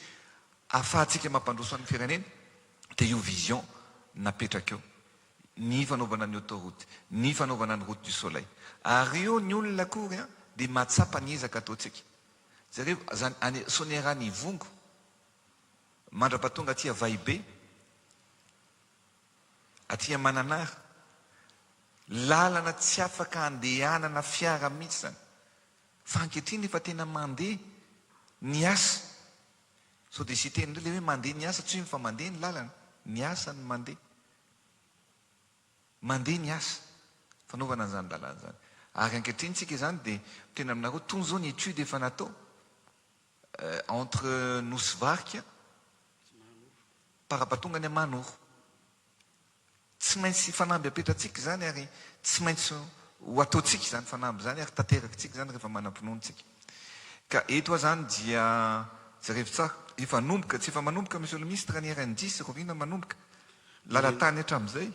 ahafahantsika mampandroso an'ny firenena, dia io vision napetraka eo. Ny fanaovana ny autoroute, ny fanaovana ny route du soleil. Ary io ny olona akory dia mahatsapa ny ezaka ataontsika. Zareo zany Sonerany Ivongo mandrapatonga aty Vaibe, aty Mananara, lalana tsy afaka andehanana fiara mihitsy zany. Fa ankehitriny efa tena mandeha ny asa. So dia sy teny le hoe mandeha ny asa, tsy hoe fa mandeha ny lalana, ny asa ny mandeha. Mandeha ny asa, fanaovana an'izany lalana zany. Ary ankehitriny tsika zany dia tena aminareo tony zao ny étude efa natao entre Nosy-Varika parapatonga ny Manoro. Tsy maintsy fanamby apetratsika zany ary tsy maintsy ho ataotsika zany fanamby zany ary tanterakitsika zany rehefa manam-pinoantsika. Ka eto zany dia jerevy tsara, efa manomboka, tsy efa manomboka monsieur le ministre ny RNJ sy rovina manomboka. Lalatany hatramin'izay.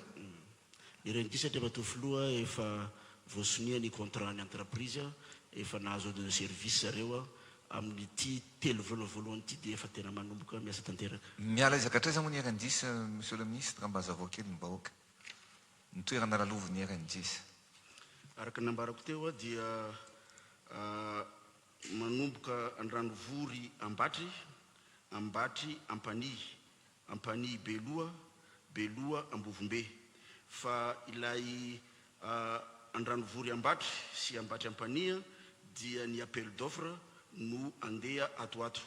RNJ satria efa tofoloha efa voasonia ny contrat ny entreprise, efa nahazo de service zareo amin'ity telo voalohany ity dia efa tena manomboka miasa tanteraka.
Miala izakatraiza moa ny RNJ monsieur le ministre mba hazavao kely ny vahoaka. Ny toerana laloviny RNJ.
Araka nambarako teo dia manomboka Andranovory Ambatry, Ambatry Ampany Beloa, Beloa Ambovombe. Fa ilay Andranovory Ambatry sy Ambatry Ampania dia ny appel d'offre no andeha atoato.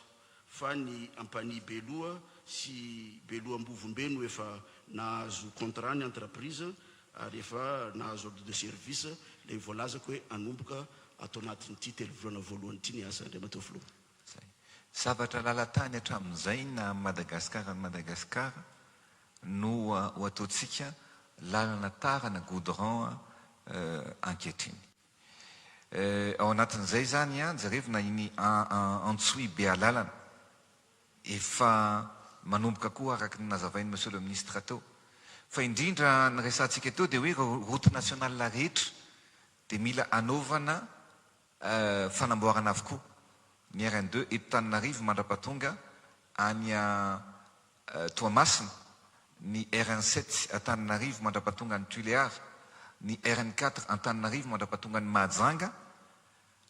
Fa ny Ampany Beloa sy Beloa Ambovombe no efa nahazo contrat ny entreprise ary efa nahazo ordre de service, le voalazako hoe anomboka atao anatin'ity telo volana voalohany ity ny asa Andriamatoa Filoha.
Zavatra lalatany hatramin'izay na Madagasikara ny Madagasikara no ho ataontsika lalana tara na goudron ankehitriny. Ao anatin'izay zany jareo na iny Antsohibe be lalana efa manomboka koa araka ny nazavain'ny monsieur le ministre teo. Fa indrindra ny resantsika teo dia hoe route nationale rehetra dia mila anaovana fanamboarana avokoa. Ny RN2 eto Antananarivo mandrapatonga any Toamasina, ny RN7 Antananarivo mandrapatonga any Tuléar, ny RN4 Antananarivo mandrapatonga any Mahajanga,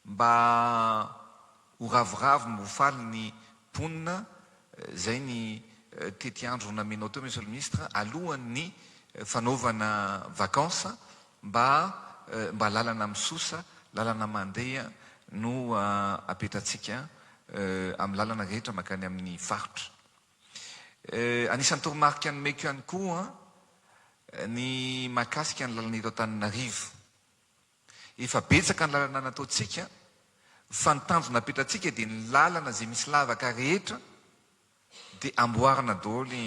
mba ho ravoravo mba ho faly ny ponina zay ny tety andro namenao teo monsieur le ministre alohan'ny fanaovana vakansa mba lalana misosa, lalana mandeha no apetratsika amin'ny lalana rehetra makany amin'ny faritra. Anisan'ny toromarika nomeko ihany koa ny mahakasika ny lalana eto Antananarivo. Efa betsaka ny lalana nataontsika fa ny tanjona apetratsika dia ny lalana zay misy lavaka rehetra dia amboarina daholo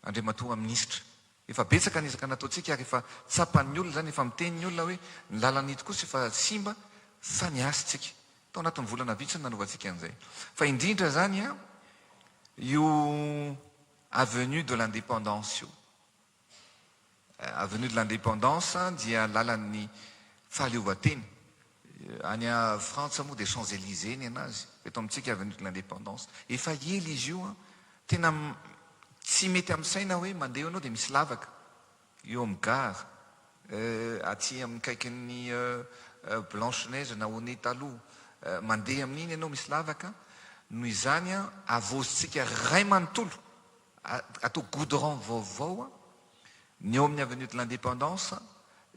Andriamatoa ministra. Efa betsaka ny ezaka nataontsika ary efa tsapan'ny olona zany, efa miteny ny olona hoe ny lalana ito kosa efa simba fa ny asitsika. Tao anatin'ny volana vitsiny nanovantsika an'izay. Fa indrindra zany io avenue de l'indépendance io. Avenue de l'indépendance dia lalan'ny fahaleovan-tena. Any Frantsa moa dia Champs-Élysées ny anazy. Eto amintsika avenue de l'indépendance. Efa ely izy io tena tsy mety amin'ny saina hoe mandeha anao dia misy lavaka. Eo amin'ny gare, aty amin'ny kaikin'ny Blanche Neige na Honnay taloha, mandeha amin'iny ianao misy lavaka noho izany a avozitsika ray manontolo atao goudron vaovao a ny eo amin'ny avenue de l'indépendance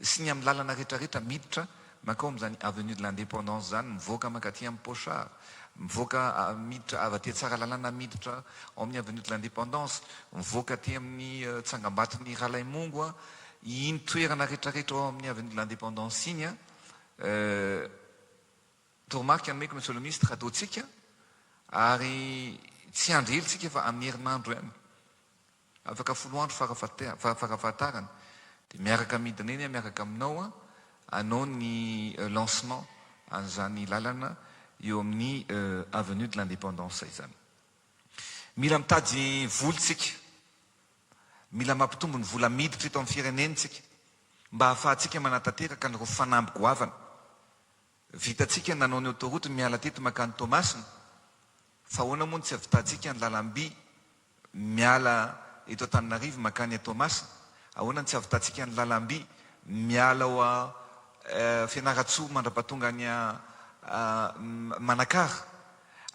sy ny amin'ny lalana rehetrarehetra miditra makao amin'izany avenue de l'indépendance zany mivoaka makaty amin'ny pochard mivoaka miditra avy aty tsara lalana miditra ao amin'ny avenue de l'indépendance mivoaka aty amin'ny tsangambaton'ny Ralaimongo a iny toerana rehetrarehetra ao amin'ny avenue de l'indépendance iny a toremarque anomeko monsieur le ministre ataotsika ary tsy andro helitsika fa amin'ny herinandro ihany afaka 10 andro farafahatarana dia miaraka midina eny miaraka aminao a anao ny lancement an'izany lalana eo amin'ny avenue de l'indépendance izany. Mila mitady volontsika, mila mampitombo ny vola miditra eto amin'ny firenentsika mba hahafahantsika manatanteraka n'ireo fanamby goavana. Vitatsika nanao ny autoroute miala teto makany Tomasina, fa ahoana moa tsy avitantsika ny lalam-by miala eto Antananarivo makany Tomasina, ahoana tsy avitantsika ny lalam-by miala ao a Fianaratsoa mandrapatonga ny Manakara,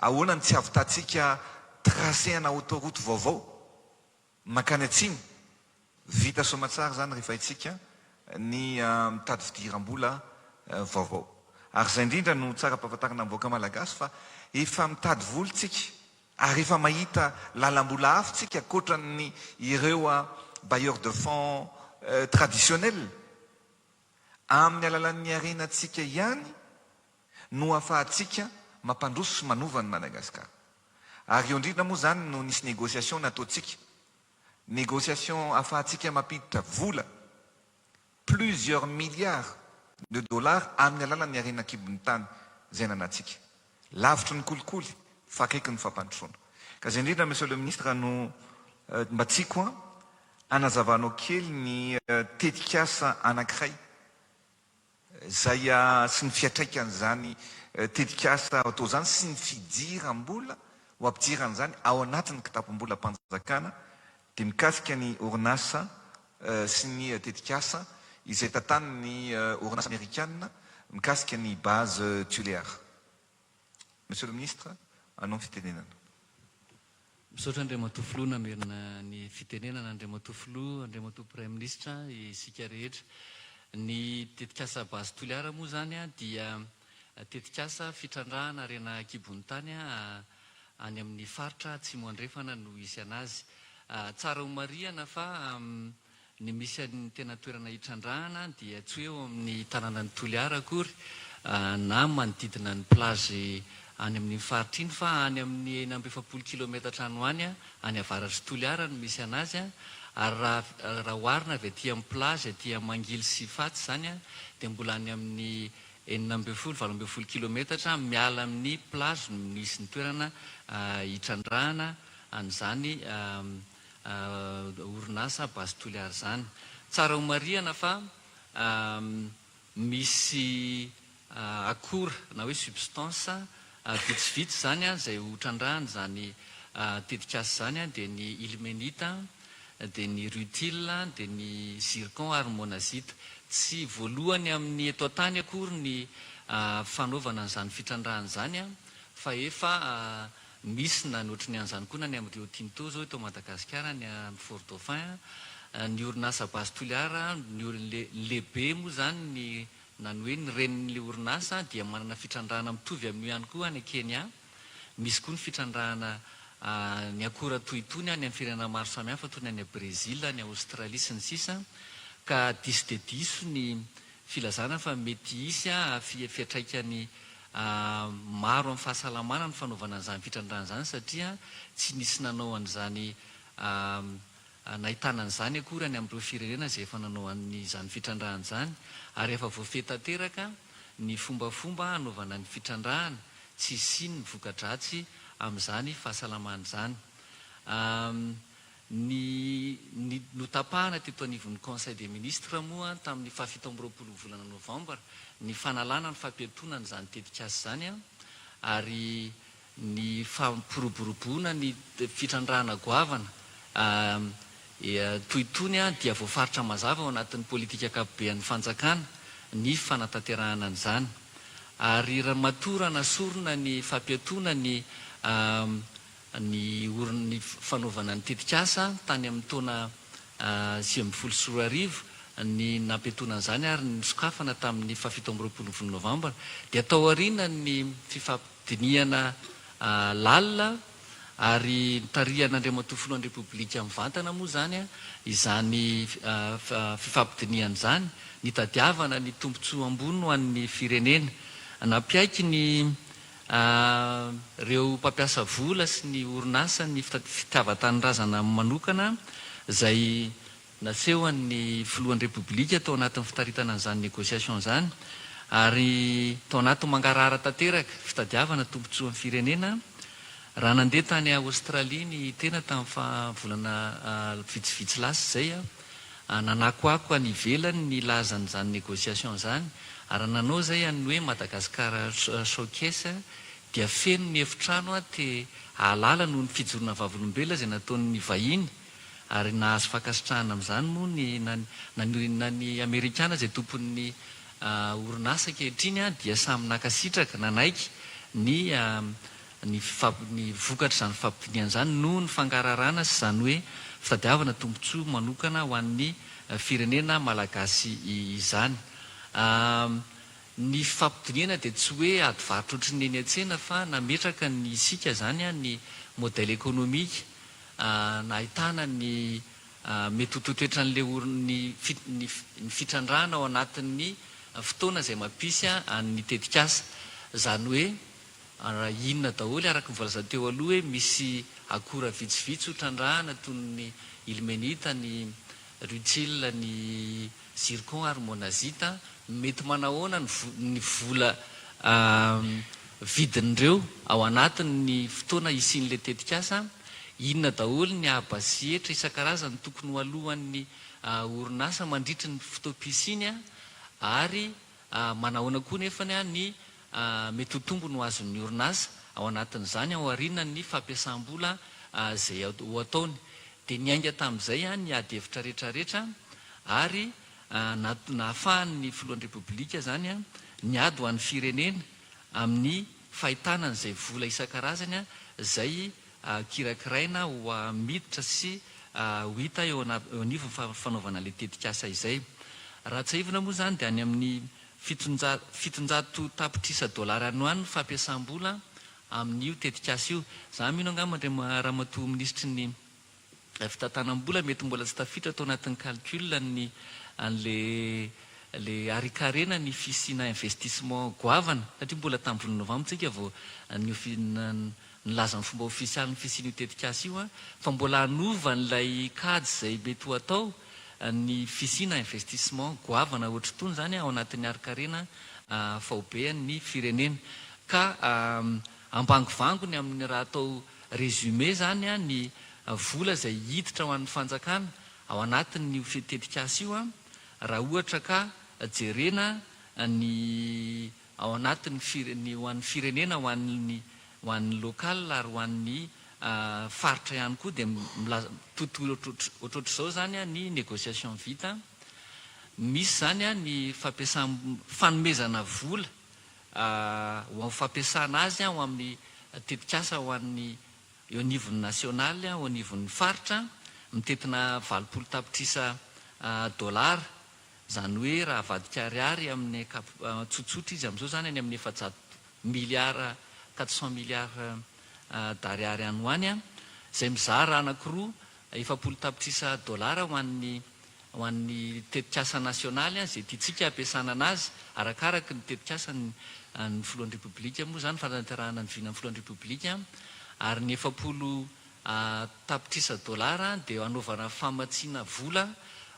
ahoana tsy avitantsika tracé ana autoroute vaovao makany Atsimo. Vita somatsara zany rehefa itsika ny mitady fidiram-bola vaovao. Ary izay indrindra no tsara ampahafantarana amin'ny vahoaka malagasy fa efa mitady volontsika ary efa mahita lalam-bola hafintsika ankoatran'ny ireo bailleurs de fonds traditionnels amin'ny alalan'ny arenantsika ihany no ahafahantsika mampandroso sy manova ny Madagasikara. Ary eo indrindra moa zany no nisy négociation nataontsika, négociation ahafahantsika mampiditra vola plusieurs milliards de dollars amin'ny alalan'ny arenan-kibon'ny tany izay nanantsika. Lavitry ny kolikoly fa akaiky ny fampandrosoana. Ka izay indrindra monsieur le ministre no mba tsiko anazavanao kely ny tetikasa anankiray izay sy ny fiatraikan'izany tetikasa atao zany sy ny fidiram-bola ho ampidiran'izany ao anatin'ny kitapom-bola mpanjakana dia mikasika ny orinasa sy ny tetikasa izay tantan'ny orinasa américaine mikasika ny base tuléaire. Monsieur le ministre, anao ny fitenenana.
Misaotra Andriamatoa Filoha namerina ny fitenenana Andriamatoa Filoha, Andriamatoa Prime Ministre isika rehetra. Ny tetikasa base tuléaire moa zany dia tetikasa fitrandrahana arena kibon'ny tany any amin'ny faritra Atsimo andrefana no isy anazy. Tsara ho marihana fa ny misy ny tena toerana hitrandrahana dia tsy hoe eo amin'ny tanàna ny Toliara akory na manodidina ny plage any amin'ny faritra iny fa any amin'ny 970 kilometatra any hoany any avaratry Toliara no misy anazy ary raha oharina avy aty amin'ny plage aty Mangily sy Fatsy zany dia mbola any amin'ny 970 kilometatra miala amin'ny plage no misy ny toerana hitrandrahana an'izany orinasa base tuléaire zany. Tsara ho marihana fa misy akora na hoe substance vitsivitsy zany izay hotrandrahana zany tetikasa zany dia ny ilmenita, dia ny rutile, dia ny zircon ary monazite. Tsy voalohany amin'ny eto an-tany akory ny fanaovana an'izany fitrandrahana zany fa efa misy na ny ohatry ny an'izany koa na ny amin'ny Rio Tinto zao eto Madagasikara ny amin'ny Fort Dauphin ny orinasa base tuléaire ny lehibe moa zany ny na ny hoe ny renin'le orinasa dia manana fitrandrahana mitovy amin'io ihany koa any Kenya. Misy koa ny fitrandrahana ny akora toy itony any amin'ny firenena maro samihafa toy ny any Brésil, ny Australie sy ny sisa, ka diso de diso ny filazana fa mety isy fiatraikany maro amin'ny fahasalamana ny fanaovana an'izany fitrandrahana zany satria tsy nisy nanao an'izany nahitana an'izany akory any amin'ireo firenena izay efa nanao an'izany fitrandrahana zany ary efa voafetanteraka ny fombafomba hanaovana ny fitrandrahana tsy siny ny voka-dratsy amin'izany fahasalamana zany. Ny notapahana teto anivon'ny Conseil des ministres moa tamin'ny 17 volana Novambra ny fanalana ny fampiantonana zany tetikasa zany ary ny fampiroboroboana ny fitrandrahana goavana toy itony dia voafaritra mazava ao anatin'ny politika ankapobeny fanjakana ny fanatanterahana an'izany ary raha matorana sorona ny fampiatona ny fanaovana ny tetikasa tany amin'ny taona 2024 ny nampiatonan'izany ary ny sokafana tamin'ny 17 novambra dia tao aoriana ny fifampidiniana lalina ary tarihan'Andriamatoa Filohan'ny Repoblika mivantana moa zany izany fifampidiniana izany ny tadiavana ny tombontsoa ambony ho an'ny firenena nampiaiky ny reo mpampiasa vola sy ny orinasa ny fitiavan-tanindrazana manokana izay nasehoan'ny Filohan'ny Repoblika tao anatin'ny fitaritana an'izany négociation izany ary tao anatin'ny mangarahara tanteraka fitadiavana tombontsoa amin'ny firenena raha nandeha tany Aostralia ny tena tamin'ny volana vitsivitsy lasa izay nanakoako any ivelany ny lazan'izany négociation izany ary nanao zay any hoe Madagasikara showcase dia feno ny efitrano te halala noho ny fijorona vavolombelona izay nataon'ny vahiny ary nahazo fankasitrahana amin'izany moa ny Amerikana izay tompon'ny orinasa ankehitriny dia samy nakasitraka nanaiky ny vokatra izany fampidiniana izany noho ny fangararana sy izany hoe fitadiavana tombontsoa manokana ho an'ny firenena malagasy izany. Ny fampidiniana dia tsy hoe adivarotro otriny eny an-tsena fa nametraka ny isika zany ny modèle économique nahitana ny mety ho toetoetra n'le ny fitrandrahana ao anatin'ny fotoana izay mampisy ny tetikasa izany hoe raha inona daholo araka nivolazana teo aloha hoe misy akora vitsivitsy ho trandrahana toy ny ilmenita ny rutile ny zircon ary monazita mety manahoana ny vola vidin'ireo ao anatin'ny fotoana isian'le tetikasa inona daholo ny ahabasietra isan-karazany tokony ho alohan'ny orinasa mandritry ny fotoam-pisiny ary manahoana koa nefany ny mety ho tombony ho azon'ny orinasa ao anatin'izany ao aoriana ny fampiasam-bola izay ho ataony dia niainga tamin'izay ny ady hevitra rehetrarehetra ary nahafahan'ny Filohan'ny Repoblika zany ny ady ho an'ny firenena amin'ny fahitanan'izay vola isan-karazany izay kirakiraina ho miditra sy ho hita eo anivon'ny fanaovana le tetikasa izay. Raha tsy aivina moa zany dia any amin'ny 700 tapitrisa dollara anoany fampiasam-bola amin'io tetikasa io. Za mino angamba raha matoa ministry ny fitantanam-bola mety mbola tsy tafiditra tao anatin'ny calcul le arikarena ny fisina investissement goavana satria mbola tamin'ny volana novambra tsika vao nilaza ny fomba ofisialy ny fisina io tetikasa io fa mbola hanova n'ilay kady izay mety ho atao ny fisina investissement goavana ohatry tony zany ao anatin'ny arikarena faobean'ny firenena ka ambangivangony amin'ny raha atao résumé zany ny vola izay hiditra ho an'ny fanjakana ao anatin'ny tetikasa io raha ohatra ka jerena ny ao anatin'ny ho an'ny firenena ho an'ny lokal ary ho an'ny faritra ihany koa dia tontolo ohatrohatr'izao zany ny négociation vita misy zany ny fanomezana vola ho fampiasana azy ho amin'ny tetikasa ho an'ny eo anivon'ny nasionaly ho anivon'ny faritra mitetina 20 tapitrisa dollara zany hoe raha avadika ariary amin'ny tsotsotra izy amin'izao zany any amin'ny 400 milliards d'ariary any hoany izay mizara anakiroa 70 tapitrisa dollara ho an'ny tetikasa nasionaly izay tiatsika ampiasana anazy arakaraka ny tetikasa ny Filohan'ny Repoblika moa zany fanaterahana ny vinan'ny Filohan'ny Repoblika ary ny 70 tapitrisa dollara dia hanaovana famatsiana vola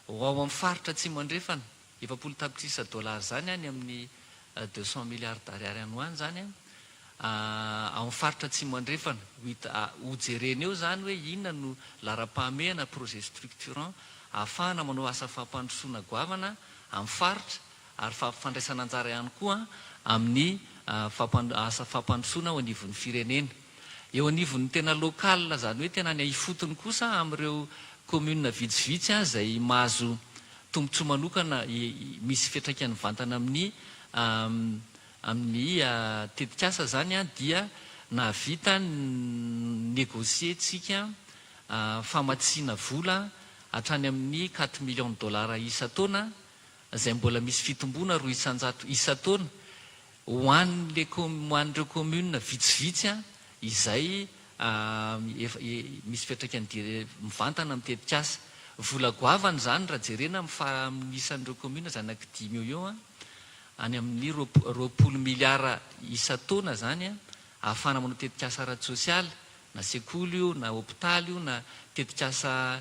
ao amin'ny faritra tsy mandrefana 70 tapitrisa dollara zany any amin'ny 200 milliards d'ariary any hoany zany ao amin'ny faritra tsy mandrefana hojerena eo zany hoe inona no lara-pahamehana projet structurant ahafahana manao asa fampandrosoana goavana amin'ny faritra ary fandraisana anjara ihany koa amin'ny asa fampandrosoana ao anivon'ny firenena eo anivon'ny tena lokal zany hoe tena ny ifotony kosa amin'ireo commune vitsivitsy izay mahazo tombontsoa manokana misy fiantraikany vantana amin'ny amin'ny tetikasa zany a dia navita negosietsika famatsiana vola hatrany amin'ny 4 millions de dollars isa-taona zay mbola misy fitombona 200 isa-taona ho an'ireo commune vitsivitsy a izay misy fiatraikany mivantana amin'ny tetikasa vola goavany zany raha jerena misan'ireo commune zany anaky 10 eo a any amin'ny 20 milliards isa-taona zany a ahafana manao tetikasa ara sosialy na sekoly io na hôpitaly io na tetikasa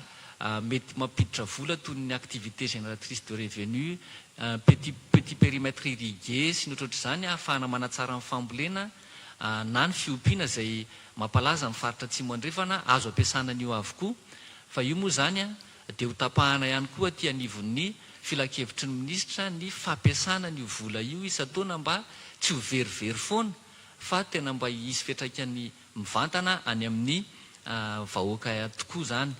mety mampiditra vola toy ny activité génératrice de revenu petit périmètre irrigué sy ny ohatrohatr'izany ahafahana manatsara amin'ny fambolena na ny fiompiana zay mampalaza amin'ny faritra atsimo andrefana azo ampiasana an'io avokoa fa io moa zany a dia ho tapahana ihany koa aty anivon'ny filakevitry ny minisitra ny fampiasana n'io vola io isa-taona mba tsy ho verivery foana fa tena mba hisy fiatraikany mivantana any amin'ny vahoaka tokoa zany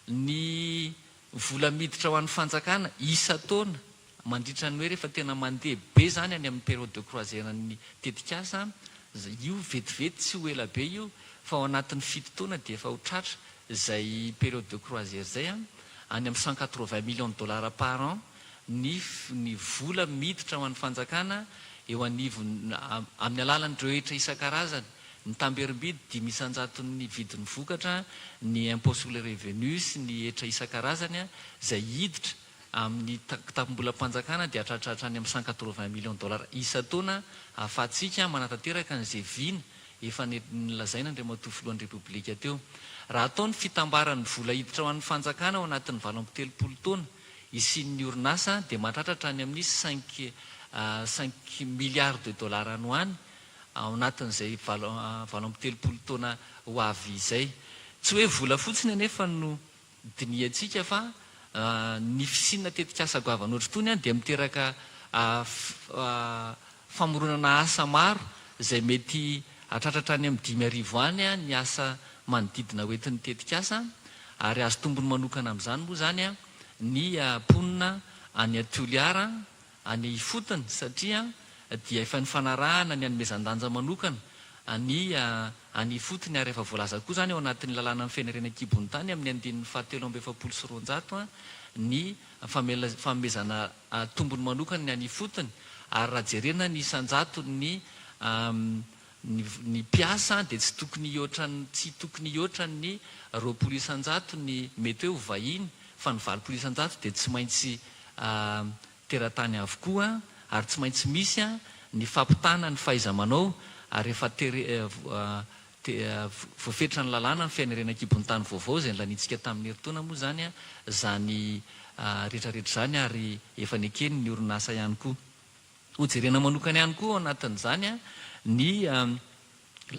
ny vola miditra ho an'ny fanjakana isa-taona mandritra ny hoe rehefa tena mandeha be zany any amin'ny période de croisière ny tetikasa io vetivety tsy ho ela be io fa ao anatin'ny 7 taona dia efa ho tratra zay période de croisière zay a any amin'ny 180 millions de dollars par an ny vola miditra ho an'ny fanjakana eo anivo amin'ny alalan'ireo hetra isan-karazany ny tamberim-bidy 10 isan-jato ny vidin'ny vokatra ny impôt sur les revenus sy ny hetra isan-karazany a zay hiditra amin'ny tapom-bola mpanjakana dia hatratratra any amin'ny 180 millions de dollars isa-taona ahafahantsika manatanteraka n'izay vina efa nilazaina Andriamatoa filohan'ny repoblika teo raha atao ny fitambarany vola hiditra ho an'ny fanjakana ao anatin'ny 7 taona isian'ny orinasa dia mahatratratra any amin'ny 5 milliards de dollars anoany ao anatin'izay 7 taona ho avy izay tsy hoe vola fotsiny anefa no diniantsika fa ny fisinana tetikasa goavana ohatry tony a dia miteraka famoronana asa maro zay mety hatratratra any amin'ny 5,000 any a ny asa manodidina hoentin'ny tetikasa ary azo tombony manokana amin'izany moa zany a ny ponina any Toliara any Ifotony satria dia efa ny fanarahana ny anomezan-danja manokana any Ifotony ary efa voalaza koa zany ao anatin'ny lalàna amin'ny fianarana kibony tany amin'ny 770 ny famezana tombony manokana ny any Ifotony ary raha jerena ny isan-jato ny piasa dia tsy tokony hihoatra ny 20 isan-jato ny mety hoe ho vahiny fa ny 20 isan-jato dia tsy maintsy teratany avokoa ary tsy maintsy misy a ny fampitana ny fahaiza-manao ary efa voafetra ny lalàna ny fianarana kibony-tany vaovao zay nilanitsika tamin'ny herintaona moa zany a zany rehetrarehetra zany ary efa nekeny ny orinasa ihany koa ho jerena manokana ihany koa ao anatin'izany a ny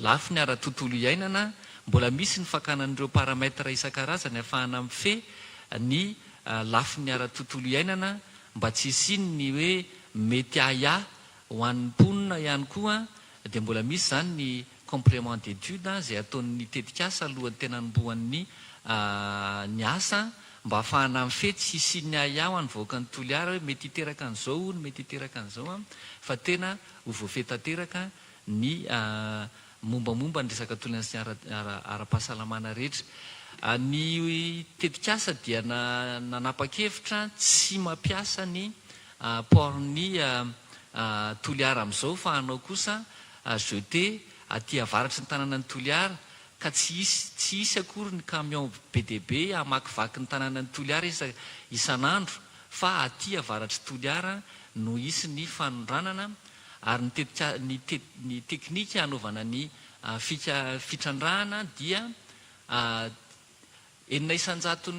lafiny ara-tontolo iainana mbola misy ny fakanan'ireo paramètre isan-karazany ahafahana mife ny lafiny ara-tontolo iainana mba tsy isiany hoe mety aya ho an'ny mponina ihany koa dia mbola misy zany ny complément d'étude zay ataon'ny tetikasa alohan'ny tena nombohan'ny ny asa mba ahafahana mife tsy isiany aya ho an'ny vahoaka ny Toliara hoe mety hiteraka an'izao ny mety hiteraka an'izao fa tena ho voafetanteraka ny mombamomba ny resaka tolona sy ara-pahasalamana rehetra ny tetikasa dia nanapa-kevitra tsy mampiasa ny portny Toliara amin'izao fa hanao kosa jeté aty avaratry ny tanàna ny Toliara ka tsy hisy akory ny camion BDB amakivaky ny tanàna ny Toliara isan'andro fa aty avaratry Toliara no isy ny fanondranana ary ny teknika hanaovana ny fitrandrahana dia 900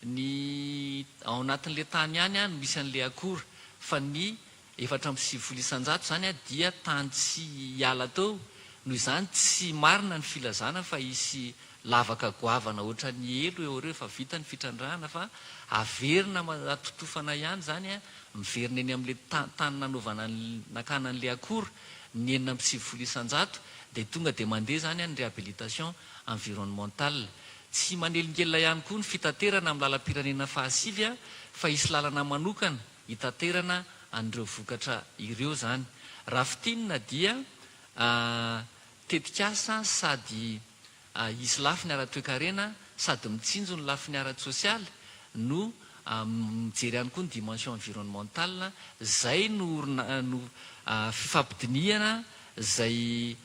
ny ao anatin'le tany ihany a no misy an'le akora fa ny 470 isan-jato zany a dia tany tsy hiala tao noho izany tsy marina ny filazana fa hisy lavaka goavana ohatra ny elo eo reo efa vita ny fitrandrahana fa averina atotofana ihany zany a miverina eny amin'le tany nanaovana nakana n'le akora ny 970 isan-jato dia tonga dia mandeha zany a ny réhabilitation environnementale tsy manelingelina ihany koa ny fitaterana amin'ny lalam-pirenena fahasivy a fa hisy lalana manokana hitaterana an'ireo vokatra ireo zany raha fitinina dia tetikasa sady isy lafiny ara-toekarena sady mitsinjo ny lafiny ara-tsosialy no mijery ihany koa ny dimension environnementale zay no fifampidiniana zay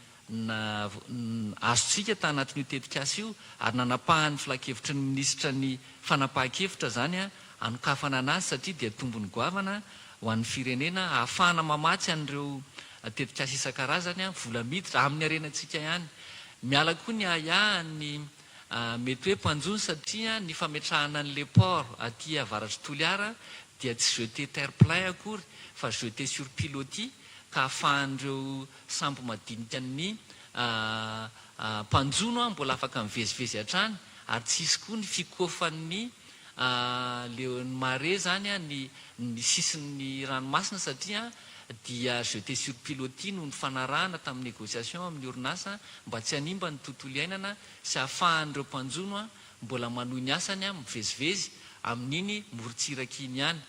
azotsika ta anatin'io tetikasa io ary nanapahan'ny filakevitry ny minisitra ny fanapahan-kevitra zany anokafana anazy satria dia tombony goavana ho an'ny firenena ahafahana mamatsy an'ireo tetikasa isan-karazany vola miditra amin'ny arenantsika ihany. Miala koa ny ayahany mety hoe mpanjony satria ny fametrahana an'le port aty avaratry Toliara dia tsy jeté terre plein akory fa jeté sur pilotis ka ahafahan'ireo sambo madinika ny mpanjono mbola afaka mivezivezy hatrany ary tsisy koa ny fikofan'ny le mare zany ny sisin'ny ranomasina satria dia jeté sur pilotis no ny fanarahana tamin'ny négociation amin'ny orinasa mba tsy hanimba ny tontolo iainana sy ahafahan'ireo mpanjono mbola manohy ny asany mivezivezy amin'iny morotsirakiny ihany.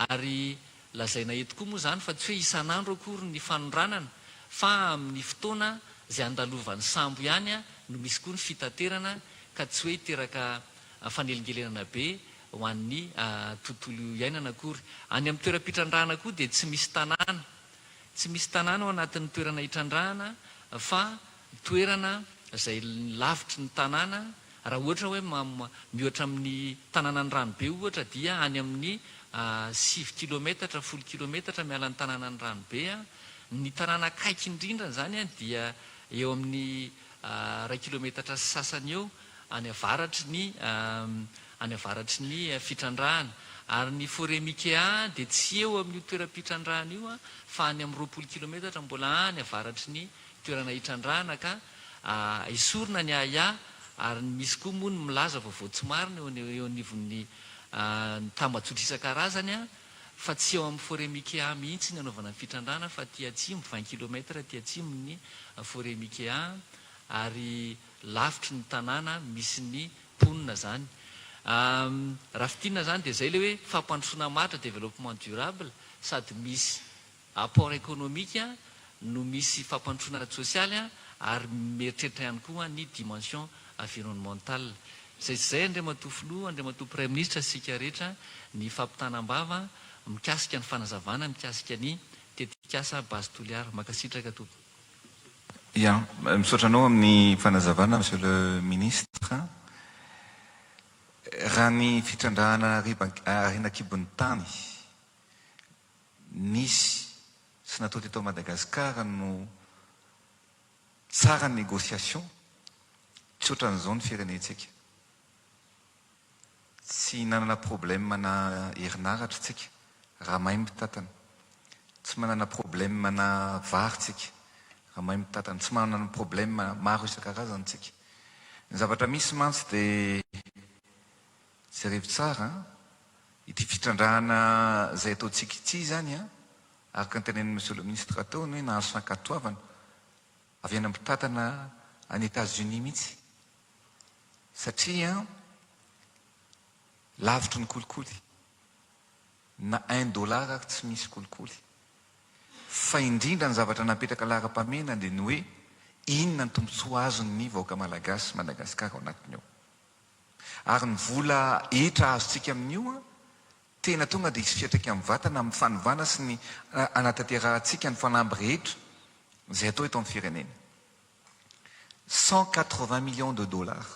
Ary lazaina eto koa moa zany fa tsy hoe isan'andro akory ny fanoranana fa amin'ny fotoana zay andalovan'ny sambo ihany no misy koa ny fitaterana ka tsy hoe teraka fanelingelenana be ho an'ny tontolo iainana akory. Any amin'ny toeram-pitrandrahana koa dia tsy misy tanàna ao anatin'ny toerana hitrandrahana fa toerana zay lavitry ny tanàna. Raha ohatra hoe mihoatra amin'ny tanàna ny ranobe ohatra dia any amin'ny 6 kilometatra 10 kilometatra miala ny tanàna ny ranobe ny tanàna akaiky indrindra zany dia eo amin'ny 2 kilometatra sasany eo any avaratry ny fitrandrahana. Ary ny forêt Mikea dia tsy eo amin'ny toeram-pitrandrahana io fa any amin'ny 20 kilometatra mbola any avaratry ny toerana hitrandrahana ka esorina ny aya. Ary misy koa moa ny milaza vaovao tsy marina eo anivon'ny tambajotra isan-karazany fa tsy eo amin'ny forêt Mikea mihitsy ny anaovana ny fitrandrahana fa ty atsimo 20 kilometatra ty atsimo ny forêt Mikea ary lavitry ny tanàna misy ny mponina zany. Raha fitinina zany dia zay le hoe fampandrosoana maritra développement durable sady misy apport économique no misy fampandrosoana ara-tsosialy ary mieritreritra ihany koa ny dimension environnementale. Zay Andriamatoa Filoha, Andriamatoa Premier Ministre sika rehetra ny fampitanam-bava mikasika ny fanazavana mikasika ny tetikasa base Toliara. Makasitraka tompoko.
Ya, misaotra anao amin'ny fanazavana monsieur le ministre. Raha ny fitrandrahana arenakibon'ny tany nisy sy natao teto Madagasikara no tsara ny négociation tsy ohatran'izao ny firenentsika. Tsy nanana problème na herinaratra tsika raha mahay mitantana, tsy manana problème na varitsika raha mahay mitantana, tsy manana problème maro isan-karazany tsika. Ny zavatra misy mantsy dia jerevy tsara ity fitrandrahana zay ataontsika ity zany araka ny tenen'ny monsieur le ministre ataony hoe nahazo fankatoavana avy any mitantana any États-Unis mihitsy satria lavitry ny kolikoly na $1 ary tsy misy kolikoly fa indrindra ny zavatra napetraka lara-pamena dia ny hoe inona ny tombontsoa azon'ny vahoaka malagasy Madagasikara ao anatiny ao. Ary ny vola etra azontsika amin'io tena tonga dia hisy fiatraika amin'ny vatana amin'ny fanovana sy ny anatanterahana ny fanamby rehetra zay atao eto amin'ny firenena. 180 millions de dollars.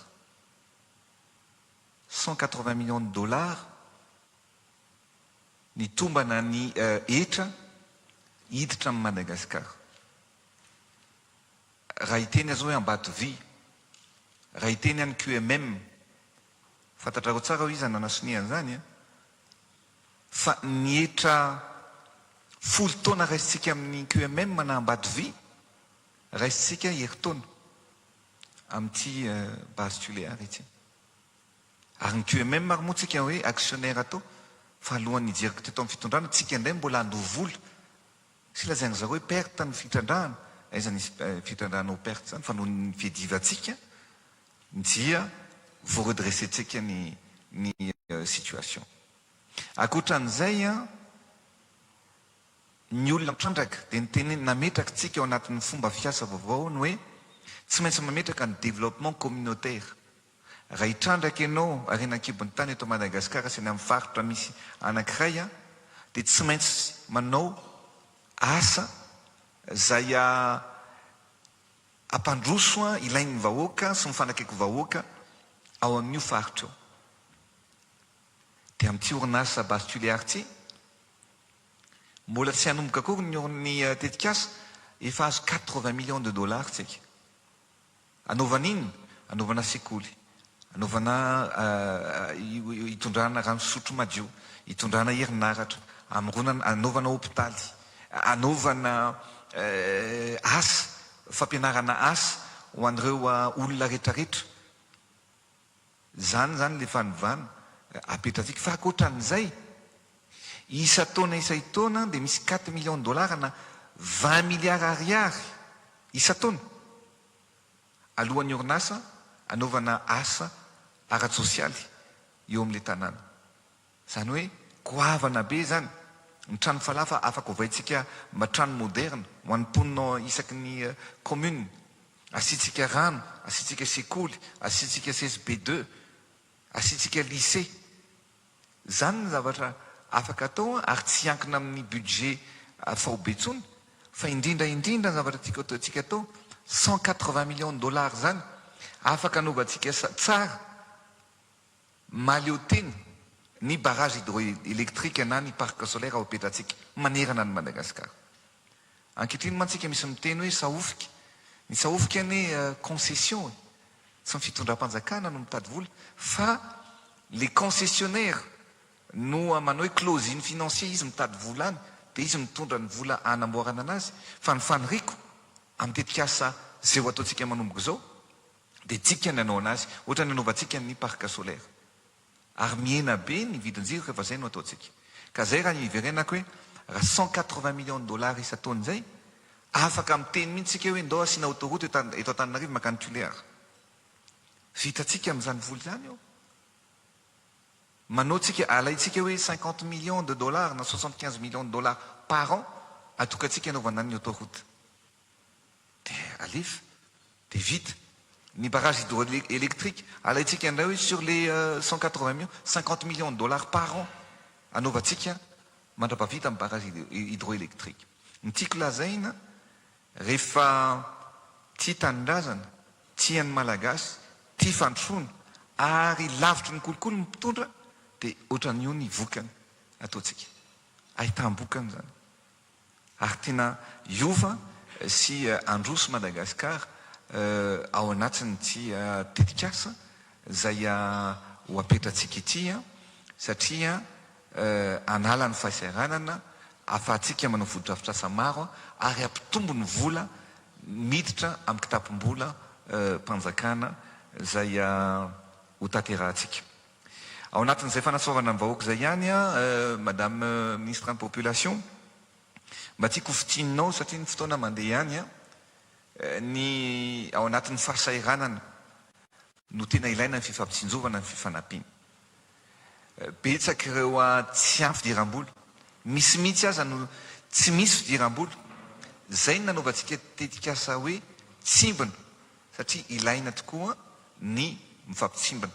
180 millions de dollars ny tombana ny etra hiditra amin'ny Madagasikara. Raha hiteny azo hoe Ambatovy, raha hiteny any QMM, fantatrareo tsara ho izy nanasoniany zany fa ny etra 10 taona raisitsika amin'ny QMM na Ambatovy raisitsika heritaona amin'ity base Toliara ity. Ary ny QMM ary moa tsika hoe actionnaire atao fa alohan'ny hijeriko teto amin'ny fitondrana tsika indray mbola andoha vola sy lazainy zareo hoe perte ny fitrandrahana aiza nisy fitrandrahana ho perte zany fa noho ny fiadivantsika dia voaredressentsika ny situation. Ankoatran'izay ny olona mitrandraka dia nyteny nametraka tsika eo anatin'ny fomba fiasa vaovao ny hoe tsy maintsy mametraka ny développement communautaire. Raha hitrandraka ianao arenan-kibon'ny tany eto Madagasikara sy ny amin'ny faritra misy anankiray a, dia tsy maintsy manao asa zay ampandroso ilain'ny vahoaka sy mifanakaiky vahoaka ao amin'io faritra eo. Dia amin'ity orinasa Bastuliard ity, mbola tsy hanomboka akory ny tetikasa, efa azo 80 millions de dollars tsika. Anaovana inona? Anaovana sekoly, anaovana hitondrana rano fisotro madio, hitondrana herinaratra, anaovana hôpitaly, anaovana asa, fampianarana asa ho an'ireo olona rehetrarehetra. Zany le fanovana apetratsika. Fa ankoatran'izay, isa taona dia misy 4 millions de dollars na 20 milliards ariary isa taona alohan'ny orinasa anaovana asa ara-tsosialy eo amin'ilay tanàna. Zany hoe goavana be zany. Ny trano falafa afaka ovaintsika trano moderne ho an'ny mponina isaky ny commune. Asitsika rano, asitsika sekoly, asitsika CSB2, asitsika lycée. Zany ny zavatra afaka atao ary tsy ankina amin'ny budget faobe tsony, fa indrindra ny zavatra tsika atao 180 millions de dollars zany afaka anaovantsika tsara maleo teny ny barrage hydroélectrique na ny parc solaire ao apetratsika manerana ny Madagasikara. Ankehitriny mantsika misy miteny hoe sahofika. Ny sahofika ane concession, tsy ny fitondram-panjakana no mitady vola, fa les concessionnaires no manao hoe clausine financier, izy mitady vola any, dia izy mitondra ny vola anamboarana anazy. Fa ny faniriko amin'ny tetikasa zay ho ataontsika manomboka zao dia tsika ny anao anazy, ohatra ny anaovantsika ny parc solaire. Ary miena be ny vidin-jiro rehefa zay no ataontsika. Ka zay raha iverenako hoe raha 180 millions de dollars isa taona zay, afaka miteny mihitsy tsika hoe ndao asiana autoroute eto Antananarivo makany Tuléar. Vitatsika amin'izany vola zany eo. Manao tsika alaitsika hoe 50 millions de dollars na 75 millions de dollars par an atokatsika anaovana ny autoroute. Dia alefa, dia vita. Ny barrage hydroélectrique, alaitsika indray hoe sur les 180 millions, 50 millions de dollars par an anaovantsika mandrapavita amin'ny barrage hydroélectrique. Ny tiako lazaina rehefa tia tanindrazana, tian'ny malagasy, tia fandrosoana ary lavitry ny kolokolo ny mpitondra, dia ohatran'io ny vokany ataontsika. Ahitambokany zany. Ary tena iova sy androso Madagasikara ao anatiny ty tetikasa zay ho apetratsika ity, satria anala ny fahasahiranana, afahantsika manao foto-drafitrasa maro ary ampitombo ny vola miditra amin'ny kitapom-bola mpanjakana zay ho tanterahantsika. Ao anatin'izay fanasoavana ny vahoaka zay ihany Madame Ministre en Population, mba tiako fitininao satria ny fotoana mandeha ihany ny ao anatin'ny fahasahiranana no tena ilaina ny fifampitsinjovana ny fifanampiana. Betsaka ireo tsy ampy fidiram-bola, misy mihitsy aza no tsy misy fidiram-bola. Zay ny nanaovantsika tetikasa hoe tsimbina, satria ilaina tokoa ny mifampitsimbana.